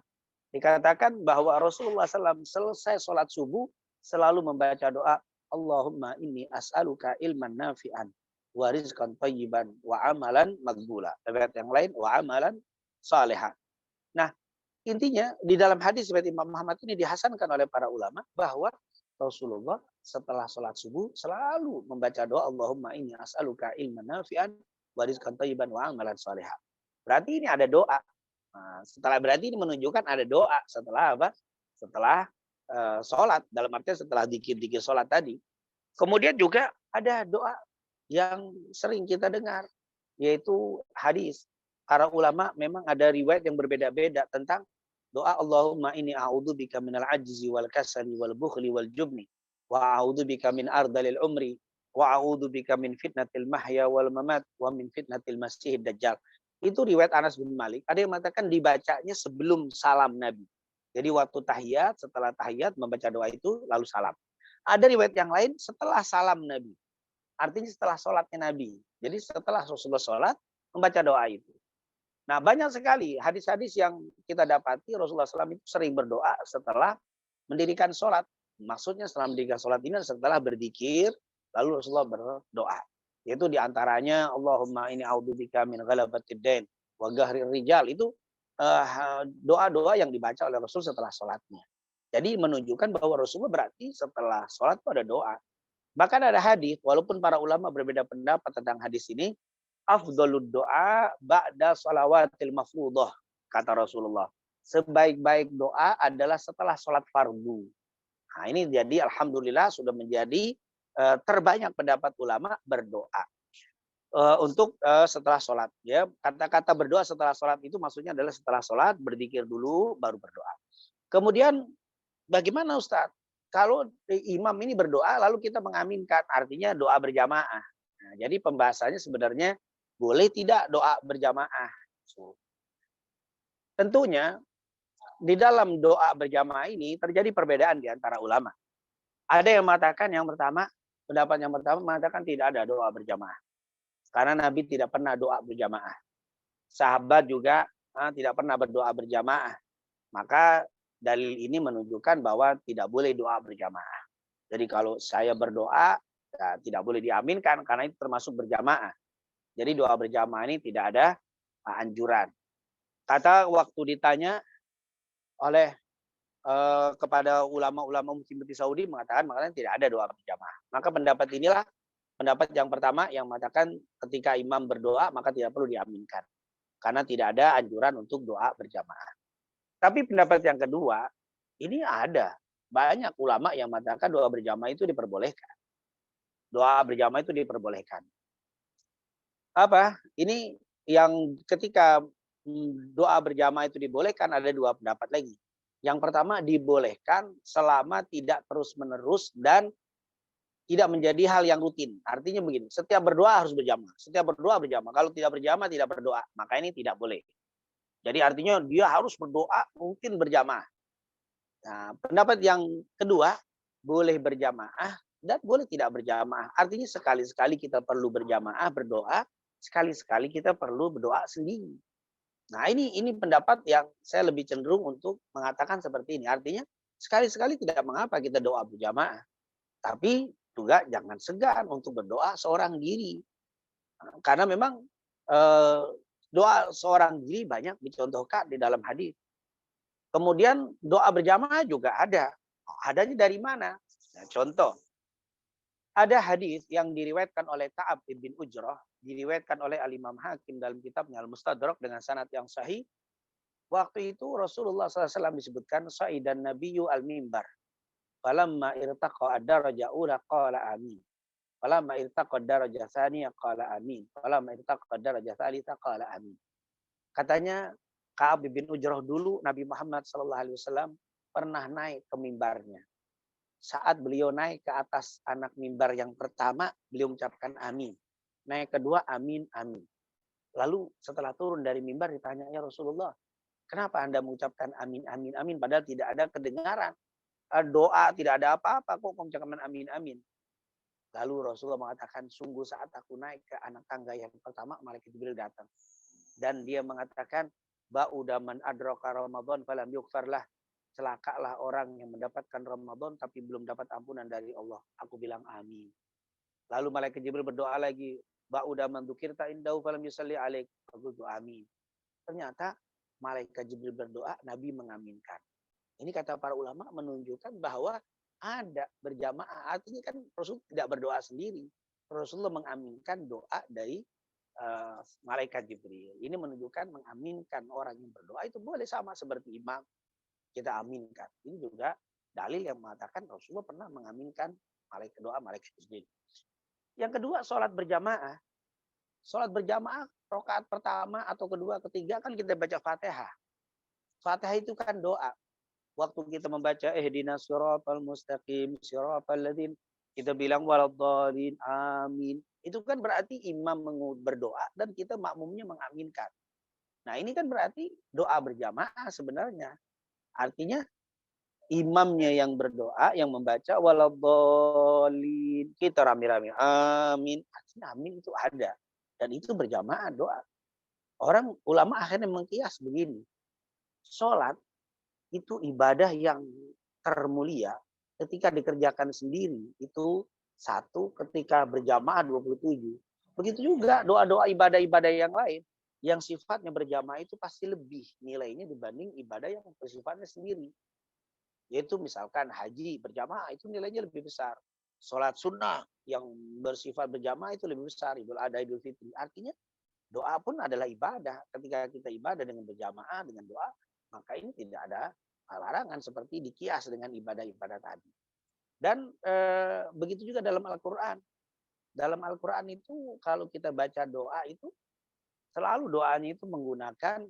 Dikatakan bahwa Rasulullah SAW selesai sholat subuh selalu membaca doa, Allahumma inni as'aluka ilman nafi'an wa rizqan thayyiban wa amalan maghbula. Riwayat yang lain wa amalan salihan. Nah, intinya di dalam hadis riwayat Imam Muhammad ini dihasankan oleh para ulama bahwa Rasulullah setelah sholat subuh selalu membaca doa Allahumma inni as'aluka ilman nafi'an wa rizqan thayyiban wa amalan salihan. Berarti ini ada doa. Nah, setelah berarti ini menunjukkan ada doa setelah apa? Setelah sholat, dalam artian setelah dikir-dikir sholat tadi. Kemudian juga ada doa yang sering kita dengar, yaitu hadis. Para ulama memang ada riwayat yang berbeda-beda tentang doa Allahumma inni a'udzubika minal ajzi wal kasali wal bukhli wal jubni wa a'udzubika min ardalil umri wa a'udzubika min fitnatil mahya wal mamat wa min fitnatil masiihid dajjal. Itu riwayat Anas bin Malik. Ada yang mengatakan dibacanya sebelum salam Nabi. Jadi waktu tahiyat, setelah tahiyat membaca doa itu lalu salam. Ada riwayat yang lain setelah salam Nabi. Artinya setelah sholatnya Nabi. Jadi setelah Rasulullah sholat membaca doa itu. Nah, banyak sekali hadis-hadis yang kita dapati Rasulullah SAW itu sering berdoa setelah mendirikan sholat. Maksudnya setelah mendirikan sholat ini setelah berzikir, lalu Rasulullah berdoa. Yaitu diantaranya Allahumma inni a'udzubika min ghalabatid dain wa ghahrir rijal. Itu doa-doa yang dibaca oleh Rasul setelah sholatnya. Jadi menunjukkan bahwa Rasulullah berarti setelah sholat itu ada doa. Bahkan ada hadis, walaupun para ulama berbeda pendapat tentang hadis ini, afdhalud doa ba'da shalawatil mafruḍah, kata Rasulullah. Sebaik-baik doa adalah setelah sholat fardu. Nah, ini jadi alhamdulillah sudah menjadi terbanyak pendapat ulama berdoa untuk setelah sholat. Ya, kata-kata berdoa setelah sholat itu maksudnya adalah setelah sholat berzikir dulu baru berdoa. Kemudian bagaimana Ustaz? Kalau imam ini berdoa lalu kita mengaminkan, artinya doa berjamaah. Nah, jadi pembahasannya sebenarnya boleh tidak doa berjamaah. Tentunya di dalam doa berjamaah ini terjadi perbedaan di antara ulama. Ada yang mengatakan yang pertama, pendapat yang pertama mengatakan tidak ada doa berjamaah. Karena Nabi tidak pernah doa berjamaah. Sahabat juga tidak pernah berdoa berjamaah. Maka dalil ini menunjukkan bahwa tidak boleh doa berjamaah. Jadi kalau saya berdoa, ya, tidak boleh diaminkan karena itu termasuk berjamaah. Jadi doa berjamaah ini tidak ada anjuran. Kata waktu ditanya oleh kepada ulama-ulama muslim di Saudi mengatakan tidak ada doa berjamaah. Maka pendapat inilah pendapat yang pertama yang mengatakan ketika imam berdoa maka tidak perlu diaminkan. Karena tidak ada anjuran untuk doa berjamaah. Tapi pendapat yang kedua, ini ada banyak ulama yang mengatakan doa berjamaah itu diperbolehkan. Doa berjamaah itu diperbolehkan. Apa? Ini yang ketika doa berjamaah itu dibolehkan ada dua pendapat lagi. Yang pertama dibolehkan selama tidak terus-menerus dan tidak menjadi hal yang rutin. Artinya begini, setiap berdoa harus berjamaah. Setiap berdoa berjamaah. Kalau tidak berjamaah tidak berdoa. Maka ini tidak boleh. Jadi artinya dia harus berdoa mungkin berjamaah. Nah, pendapat yang kedua, boleh berjamaah dan boleh tidak berjamaah. Artinya sekali-sekali kita perlu berjamaah berdoa, sekali-sekali kita perlu berdoa sendiri. Nah, ini pendapat yang saya lebih cenderung untuk mengatakan seperti ini. Artinya sekali-sekali tidak mengapa kita doa berjamaah. Tapi juga jangan segan untuk berdoa seorang diri. Karena memang doa seorang diri banyak dicontohkan di dalam hadis. Kemudian doa berjamaah juga ada. Adanya dari mana? Nah, contoh. Ada hadis yang diriwayatkan oleh Ka'ab bin Ujrah, diriwayatkan oleh Al-Imam Hakim dalam kitabnya Al-Mustadrak dengan sanad yang sahih. Waktu itu Rasulullah SAW disebutkan Sa'idan Nabiyyu al-mimbar. Falamma irtaqa ad-daraja ula qala amin. Falamma irtaqa ad-daraja tsaniyah qala amin. Falamma irtaqa ad-daraja tsalitsah qala amin. Katanya Ka'ab bin Ujrah dulu Nabi Muhammad SAW pernah naik ke mimbarnya. Saat beliau naik ke atas anak mimbar yang pertama, beliau mengucapkan amin. Naik kedua, amin, amin. Lalu setelah turun dari mimbar ditanya, ya Rasulullah, kenapa Anda mengucapkan amin, amin, amin, padahal tidak ada kedengaran? doa, tidak ada apa-apa kok kamu jangan amin amin. Lalu Rasulullah mengatakan, sungguh saat aku naik ke anak tangga yang pertama, malaikat Jibril datang. Dan dia mengatakan, ba'uda man adraka Ramadan falam yughfarlah. Celakalah orang yang mendapatkan Ramadan tapi belum dapat ampunan dari Allah. Aku bilang amin. Lalu malaikat Jibril berdoa lagi, ba'uda man dzukirta indahu falam yusalli alaik. Aku itu amin. Ternyata malaikat Jibril berdoa, Nabi mengaminkan. Ini kata para ulama menunjukkan bahwa ada berjamaah. Artinya kan Rasul tidak berdoa sendiri. Rasulullah mengaminkan doa dari malaikat Jibril. Ini menunjukkan mengaminkan orang yang berdoa itu boleh sama seperti imam kita aminkan. Ini juga dalil yang mengatakan Rasulullah pernah mengaminkan malaikat doa malaikat Jibril. Yang kedua, sholat berjamaah. Sholat berjamaah rakaat pertama atau kedua, ketiga kan kita baca Fatihah. Fatihah itu kan doa. Waktu kita membaca ihdinas siratal mustaqim siratal ladzina, kita bilang waladhdallin amin. Itu kan berarti imam berdoa dan kita makmumnya mengaminkan. Nah, ini kan berarti doa berjamaah sebenarnya. Artinya imamnya yang berdoa, yang membaca waladhdallin, kita rame-rame amin. Artinya amin itu ada dan itu berjamaah doa. Orang ulama akhirnya mengkias begini. Sholat itu ibadah yang termulia ketika dikerjakan sendiri itu satu, ketika berjamaah 27. Begitu juga doa-doa ibadah-ibadah yang lain yang sifatnya berjamaah itu pasti lebih nilainya dibanding ibadah yang bersifatnya sendiri. Yaitu misalkan haji berjamaah itu nilainya lebih besar. Sholat sunnah yang bersifat berjamaah itu lebih besar. Idul Adha, Idul Fitri. Artinya doa pun adalah ibadah. Ketika kita ibadah dengan berjamaah, dengan doa, maka ini tidak ada larangan seperti dikias dengan ibadah-ibadah tadi. Dan begitu juga dalam Al-Quran. Dalam Al-Quran itu kalau kita baca doa itu selalu doanya itu menggunakan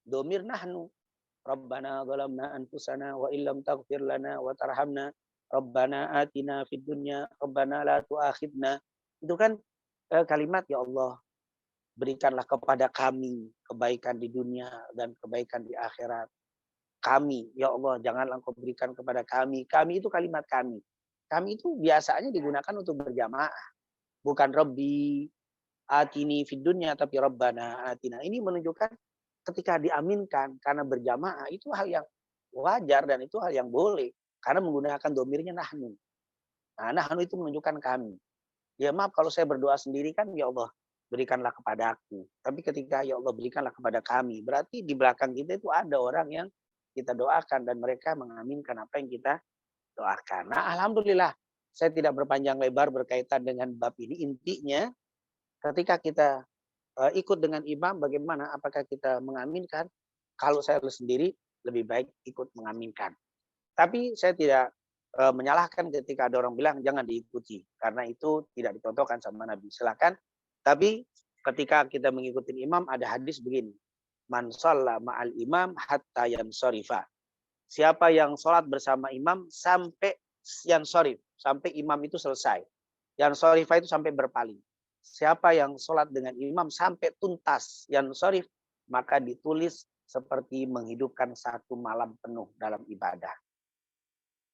domir nahnu. Rabbana zalamna anfusana wa illam taghfir lana wa tarhamna Rabbana atina fid dunya Rabbana la tu'akhidna. Itu kan kalimat ya Allah, berikanlah kepada kami kebaikan di dunia dan kebaikan di akhirat. Kami, ya Allah, janganlah Engkau berikan kepada kami. Kami itu kalimat kami. Kami itu biasanya digunakan untuk berjamaah. Bukan Rabbi atini fid dunya, tapi Rabbana atina. Ini menunjukkan ketika diaminkan karena berjamaah itu hal yang wajar dan itu hal yang boleh. Karena menggunakan domirnya nahnu. Nah, nahnu itu menunjukkan kami. Ya maaf kalau saya berdoa sendiri kan ya Allah berikanlah kepada aku. Tapi ketika ya Allah berikanlah kepada kami. Berarti di belakang kita itu ada orang yang kita doakan dan mereka mengaminkan apa yang kita doakan. Nah, alhamdulillah saya tidak berpanjang lebar berkaitan dengan bab ini. Intinya ketika kita ikut dengan imam bagaimana, apakah kita mengaminkan? Kalau saya sendiri lebih baik ikut mengaminkan. Tapi saya tidak menyalahkan ketika ada orang bilang jangan diikuti karena itu tidak dicontohkan sama Nabi. Silakan. Tapi ketika kita mengikuti imam ada hadis begini. Man shalla ma'al imam hatta yansarifa. Siapa yang sholat bersama imam sampai yansarif, sampai imam itu selesai. Yansarifa itu sampai berpaling. Siapa yang sholat dengan imam sampai tuntas yansarif, maka ditulis seperti menghidupkan satu malam penuh dalam ibadah.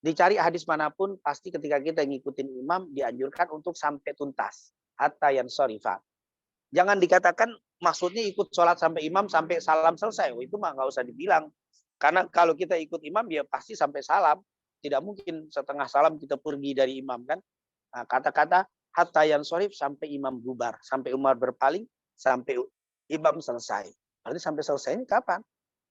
Dicari hadis manapun, pasti ketika kita ngikutin imam, dianjurkan untuk sampai tuntas. Hatta yansarifa. Jangan dikatakan maksudnya ikut sholat sampai imam sampai salam selesai. Oh, itu mah nggak usah dibilang. Karena kalau kita ikut imam ya pasti sampai salam. Tidak mungkin setengah salam kita pergi dari imam kan. Nah, kata-kata hatta yansarif sampai imam bubar. Sampai Umar berpaling. Sampai imam selesai. Berarti sampai selesai ini kapan?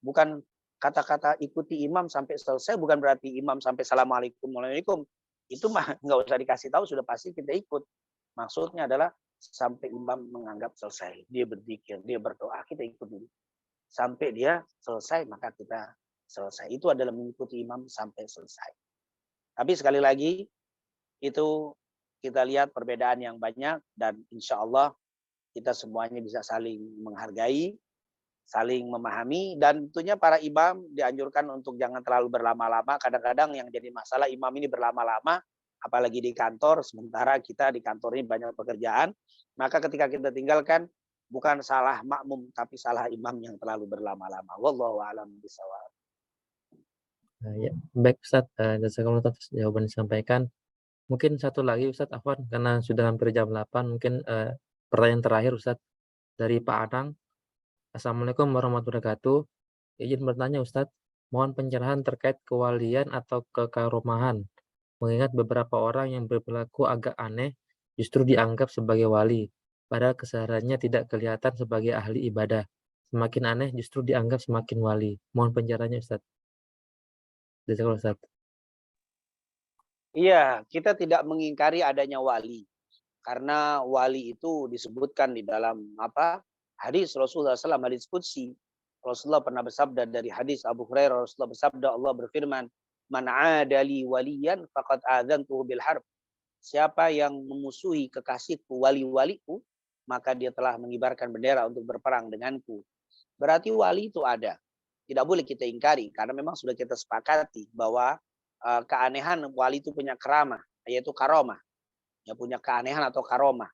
Bukan kata-kata ikuti imam sampai selesai. Bukan berarti imam sampai assalamualaikum. Waalaikumsalam. Itu mah nggak usah dikasih tahu. Sudah pasti kita ikut. Maksudnya adalah sampai imam menganggap selesai. Dia berzikir, dia berdoa, kita ikut dulu. Sampai dia selesai, maka kita selesai. Itu adalah mengikuti imam sampai selesai. Tapi sekali lagi, itu kita lihat perbedaan yang banyak dan insya Allah kita semuanya bisa saling menghargai, saling memahami, dan tentunya para imam dianjurkan untuk jangan terlalu berlama-lama. Kadang-kadang yang jadi masalah imam ini berlama-lama, apalagi di kantor, sementara kita di kantor ini banyak pekerjaan, maka ketika kita tinggalkan, bukan salah makmum, tapi salah imam yang terlalu berlama-lama. Wallahu a'lam bishawab. Ya, baik Ustadz, jazakallahu atas jawaban yang disampaikan. Mungkin satu lagi Ustadz Afwan, karena sudah hampir jam 8, mungkin, pertanyaan terakhir Ustadz, dari Pak Anang. Assalamualaikum warahmatullahi wabarakatuh. Izin bertanya Ustadz, mohon pencerahan terkait kewalian atau kekaromahan. Mengingat beberapa orang yang berperilaku agak aneh justru dianggap sebagai wali, padahal kesehariannya tidak kelihatan sebagai ahli ibadah. Semakin aneh justru dianggap semakin wali. Mohon pencerahannya Ustadz. Jazakallahu Ustadz. Iya, kita tidak mengingkari adanya wali. Karena wali itu disebutkan di dalam hadis Rasulullah SAW, hadis qudsi. Rasulullah pernah bersabda dari hadis Abu Hurairah, Rasulullah bersabda, Allah berfirman, "Man 'adali waliyan faqad adzantuhu bil harb." Siapa yang memusuhi kekasihku, wali-waliku, maka dia telah mengibarkan bendera untuk berperang denganku. Berarti wali itu ada. Tidak boleh kita ingkari karena memang sudah kita sepakati bahwa keanehan wali itu punya keramah, yaitu karomah. Ya, punya keanehan atau karomah.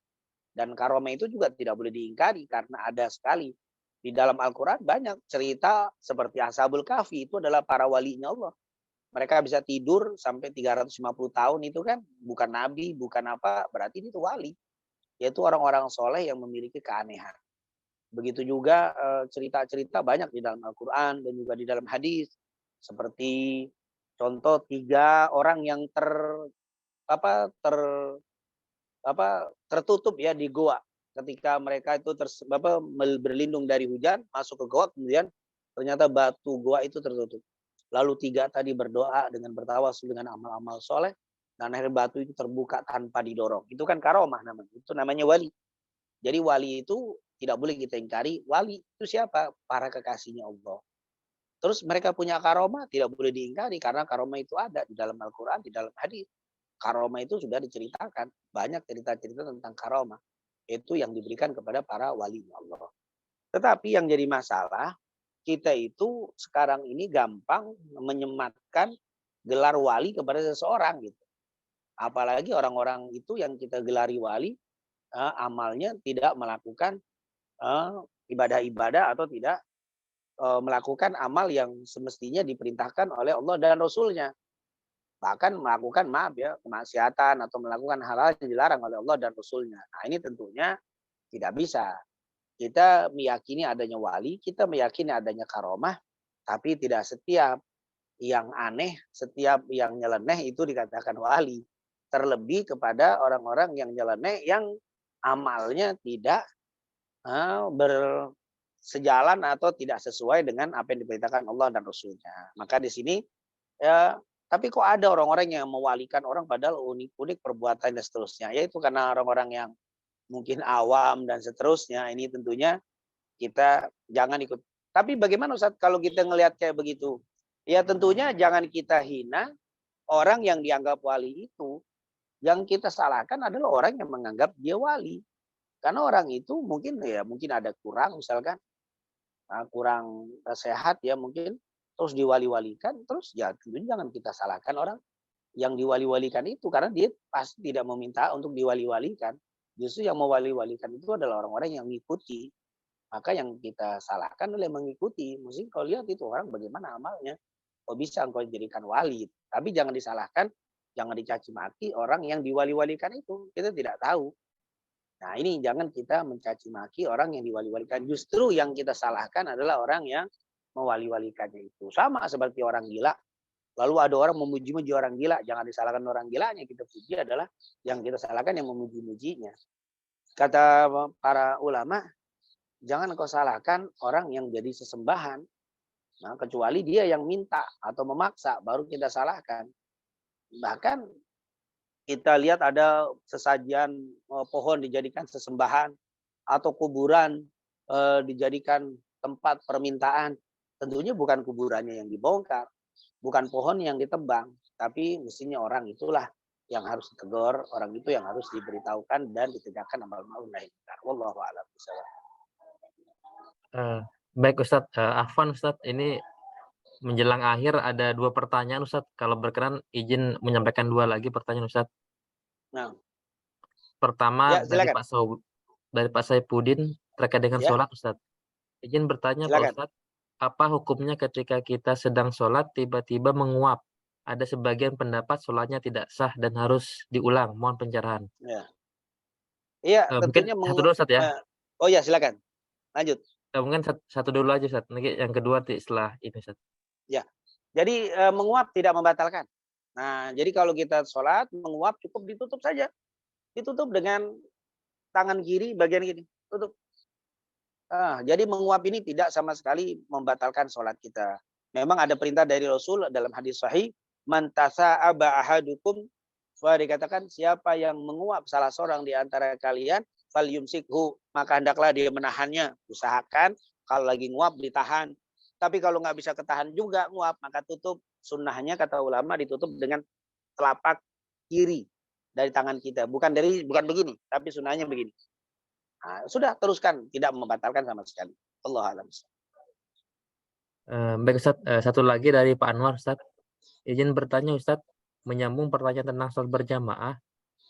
Dan karomah itu juga tidak boleh diingkari karena ada sekali. Di dalam Al-Quran banyak cerita seperti Ashabul Kahfi, itu adalah para walinya Allah. Mereka bisa tidur sampai 350 tahun, itu kan bukan nabi, bukan apa, berarti itu wali. Yaitu orang-orang soleh yang memiliki keanehan. Begitu juga cerita-cerita banyak di dalam Al-Quran dan juga di dalam hadis. Seperti contoh 3 orang yang tertutup ya di goa. Ketika mereka itu berlindung dari hujan, masuk ke goa, kemudian ternyata batu goa itu tertutup. Lalu 3 tadi berdoa dengan bertawasul dengan amal-amal soleh, dan akhirnya batu itu terbuka tanpa didorong. Itu kan karomah namanya. Itu namanya wali. Jadi wali itu tidak boleh kita ingkari. Wali itu siapa? Para kekasihnya Allah. Terus mereka punya karomah, tidak boleh diingkari karena karomah itu ada di dalam Al-Quran, di dalam hadis. Karomah itu sudah diceritakan. Banyak cerita-cerita tentang karomah. Itu yang diberikan kepada para wali Allah. Tetapi yang jadi masalah, kita itu sekarang ini gampang menyematkan gelar wali kepada seseorang gitu. Apalagi orang-orang itu yang kita gelari wali, amalnya tidak melakukan ibadah-ibadah atau tidak melakukan amal yang semestinya diperintahkan oleh Allah dan Rasulnya. Bahkan melakukan kemaksiatan atau melakukan hal-hal yang dilarang oleh Allah dan Rasulnya. Nah, ini tentunya tidak bisa. Kita meyakini adanya wali, kita meyakini adanya karomah, tapi tidak setiap yang aneh, setiap yang nyeleneh itu dikatakan wali. Terlebih kepada orang-orang yang nyeleneh yang amalnya tidak bersejalan atau tidak sesuai dengan apa yang diperintahkan Allah dan Rasulnya. Maka di sini ya, tapi kok ada orang-orang yang mewalikan orang padahal unik-unik perbuatan dan seterusnya. Yaitu karena orang-orang yang mungkin awam dan seterusnya. Ini tentunya kita jangan ikut. Tapi bagaimana Ustaz kalau kita ngelihat kayak begitu? Ya tentunya jangan kita hina orang yang dianggap wali itu. Yang kita salahkan adalah orang yang menganggap dia wali. Karena orang itu mungkin ada kurang misalkan kurang sehat ya mungkin, terus diwali-walikan, terus ya tentunya jangan kita salahkan orang yang diwali-walikan itu karena dia pasti tidak meminta untuk diwali-walikan. Justru yang mewali-walikan itu adalah orang-orang yang mengikuti. Maka yang kita salahkan adalah mengikuti. Mesti kau lihat itu orang bagaimana amalnya. Kok bisa engkau jadikan wali? Tapi jangan disalahkan, jangan dicaci maki orang yang diwali-walikan itu. Kita tidak tahu. Nah, ini jangan kita mencaci maki orang yang diwali-walikan. Justru yang kita salahkan adalah orang yang mewali-walikannya itu. Sama seperti orang gila. Lalu ada orang memuji-muji orang gila. Jangan disalahkan orang gilanya. Kita puji adalah yang kita salahkan yang memuji-mujinya. Kata para ulama, jangan kau salahkan orang yang jadi sesembahan. Nah, kecuali dia yang minta atau memaksa, baru kita salahkan. Bahkan kita lihat ada sesajian pohon dijadikan sesembahan atau kuburan dijadikan tempat permintaan. Tentunya bukan kuburannya yang dibongkar, bukan pohon yang ditebang, tapi mestinya orang itulah yang harus ditegur, orang itu yang harus diberitahukan dan ditegakkan amal ma'ruf nahi munkar. Wallahu a'lam bishawab. Baik Ustadz, Afwan Ustadz, ini menjelang akhir ada 2 pertanyaan Ustadz. Kalau berkenan izin menyampaikan 2 lagi pertanyaan Ustadz. Nah, Pertama ya silakan. dari Pak Saifuddin terkait dengan Ya, sholat Ustadz. Izin bertanya Pak silakan. Ustadz, apa hukumnya ketika kita sedang sholat tiba-tiba menguap? Ada sebagian pendapat sholatnya tidak sah dan harus diulang. Mohon pencerahan. Ya. Iya, Mungkin tentunya satu dulu, Ustaz, ya. oh ya, silakan. Lanjut. Mungkin satu dulu aja, Ustaz. Nanti yang kedua setelah ini, Ustaz. Ya. Jadi menguap tidak membatalkan. Nah, jadi kalau kita sholat menguap cukup ditutup saja. Ditutup dengan tangan kiri bagian gini, tutup. Jadi menguap ini tidak sama sekali membatalkan sholat kita. Memang ada perintah dari Rasul dalam hadis sahih, man tasa'aba ahadukum, dikatakan siapa yang menguap salah seorang di antara kalian, falyumsikhu, maka hendaklah dia menahannya. Usahakan kalau lagi nguap ditahan. Tapi kalau nggak bisa ketahan juga nguap, maka tutup. Sunnahnya kata ulama ditutup dengan telapak kiri dari tangan kita. Bukan begini, tapi sunnahnya begini. Nah, sudah teruskan, tidak membatalkan sama sekali. Allah a'lam. Baik, Ustaz, satu lagi dari Pak Anwar, Ustaz. Izin bertanya, Ustaz, menyambung pertanyaan tentang sholat berjamaah.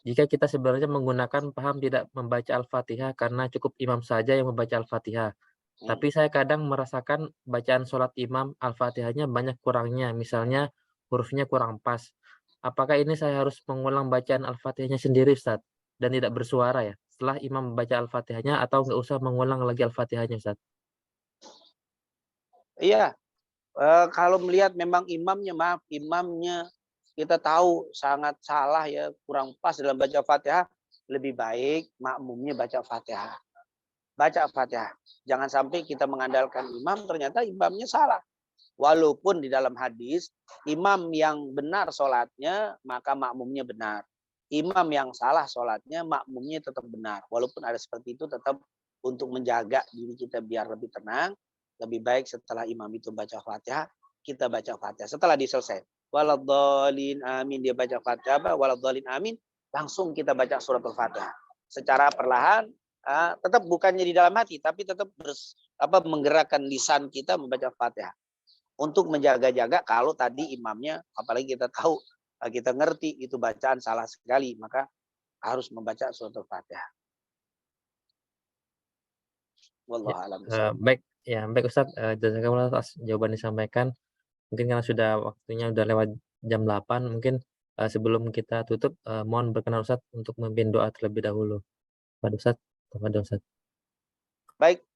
Jika kita sebenarnya menggunakan paham tidak membaca Al-Fatihah karena cukup imam saja yang membaca Al-Fatihah. Tapi saya kadang merasakan bacaan sholat imam Al-Fatihahnya banyak kurangnya, misalnya hurufnya kurang pas. Apakah ini saya harus mengulang bacaan Al-Fatihahnya sendiri, Ustaz? Dan tidak bersuara ya? Setelah imam membaca Al-Fatihahnya atau nggak usah mengulang lagi Al-Fatihahnya, Ustaz? Iya, kalau melihat memang imamnya kita tahu sangat salah ya, kurang pas dalam baca Fatihah, lebih baik makmumnya baca Fatihah. Baca Fatihah. Jangan sampai kita mengandalkan imam, ternyata imamnya salah. Walaupun di dalam hadis, imam yang benar sholatnya, maka makmumnya benar. Imam yang salah sholatnya, makmumnya tetap benar. Walaupun ada seperti itu, tetap untuk menjaga diri kita biar lebih tenang, lebih baik setelah imam itu baca Fatihah, kita baca Fatihah. Setelah diselesai, waladhdallin amin, dia baca Fatihah, waladhdallin amin, langsung kita baca surat Al-Fatihah. Secara perlahan, tetap bukannya di dalam hati, tapi tetap menggerakkan lisan kita membaca Fatihah. Untuk menjaga-jaga kalau tadi imamnya, apalagi kita tahu, kita ngerti itu bacaan salah sekali, maka harus membaca surat Al-Fatihah. Wallahu a'lam. Baik, Ustaz, jazakallah atas jawaban disampaikan. Mungkin karena sudah waktunya udah lewat jam 8, mungkin sebelum kita tutup, mohon berkenan Ustaz untuk memimpin doa terlebih dahulu. Ustaz. Baik,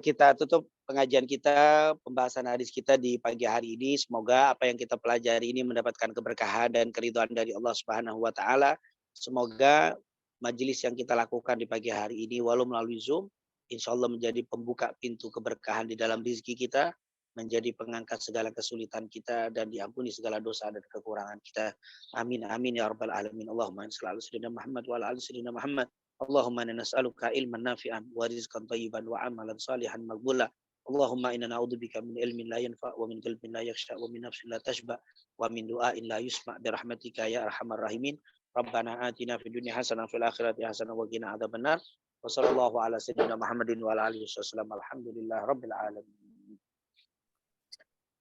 kita tutup pengajian kita, pembahasan hadis kita di pagi hari ini. Semoga apa yang kita pelajari ini mendapatkan keberkahan dan keridhaan dari Allah Subhanahu wa taala. Semoga majelis yang kita lakukan di pagi hari ini walau melalui Zoom, insya Allah menjadi pembuka pintu keberkahan di dalam rezeki kita, menjadi pengangkat segala kesulitan kita dan diampuni segala dosa dan kekurangan kita. Amin amin ya rabbal alamin. Allahumma shalli ala sayyidina Muhammad wa ala ali sayyidina Muhammad. Allahumma inna nas'aluka ilman nafi'an wa rizqan thayyiban wa amalan salihan maqbula. Allahumma inna na'udzubika min ilmin la yanfa' wa min qalbin la yakhsha wa min nafsin la tashba wa min du'ain la yusma' bi rahmatika ya arhamar rahimin. Rabbana atina fid dunya hasanah fil akhirati hasanah wa qina adzabannar. Wa sallallahu ala sayyidina Muhammadin wa ala alihi wasallam. Alhamdulillah rabbil alamin.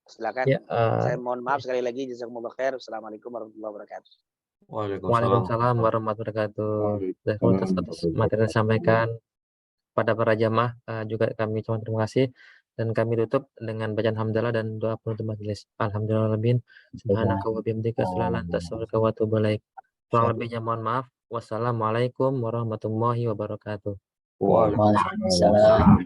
Silakan. Ya, saya mohon maaf sekali lagi, jazakumullah khair. Assalamualaikum warahmatullahi wabarakatuh. Waalaikumsalam warahmatullahi wabarakatuh. Atas materi yang disampaikan pada para jamaah, juga kami ucapkan terima kasih dan kami tutup dengan bacaan hamdalah dan doa penutup majelis. Alhamdulillahirabbil alamin. Subhanaka wa bihamdika asyhadu an la ilaha illa anta astaghfiruka wa atubu ilaik. Kurang lebihnya mohon maaf. Wassalamualaikum warahmatullahi wabarakatuh. Waalaikumsalam.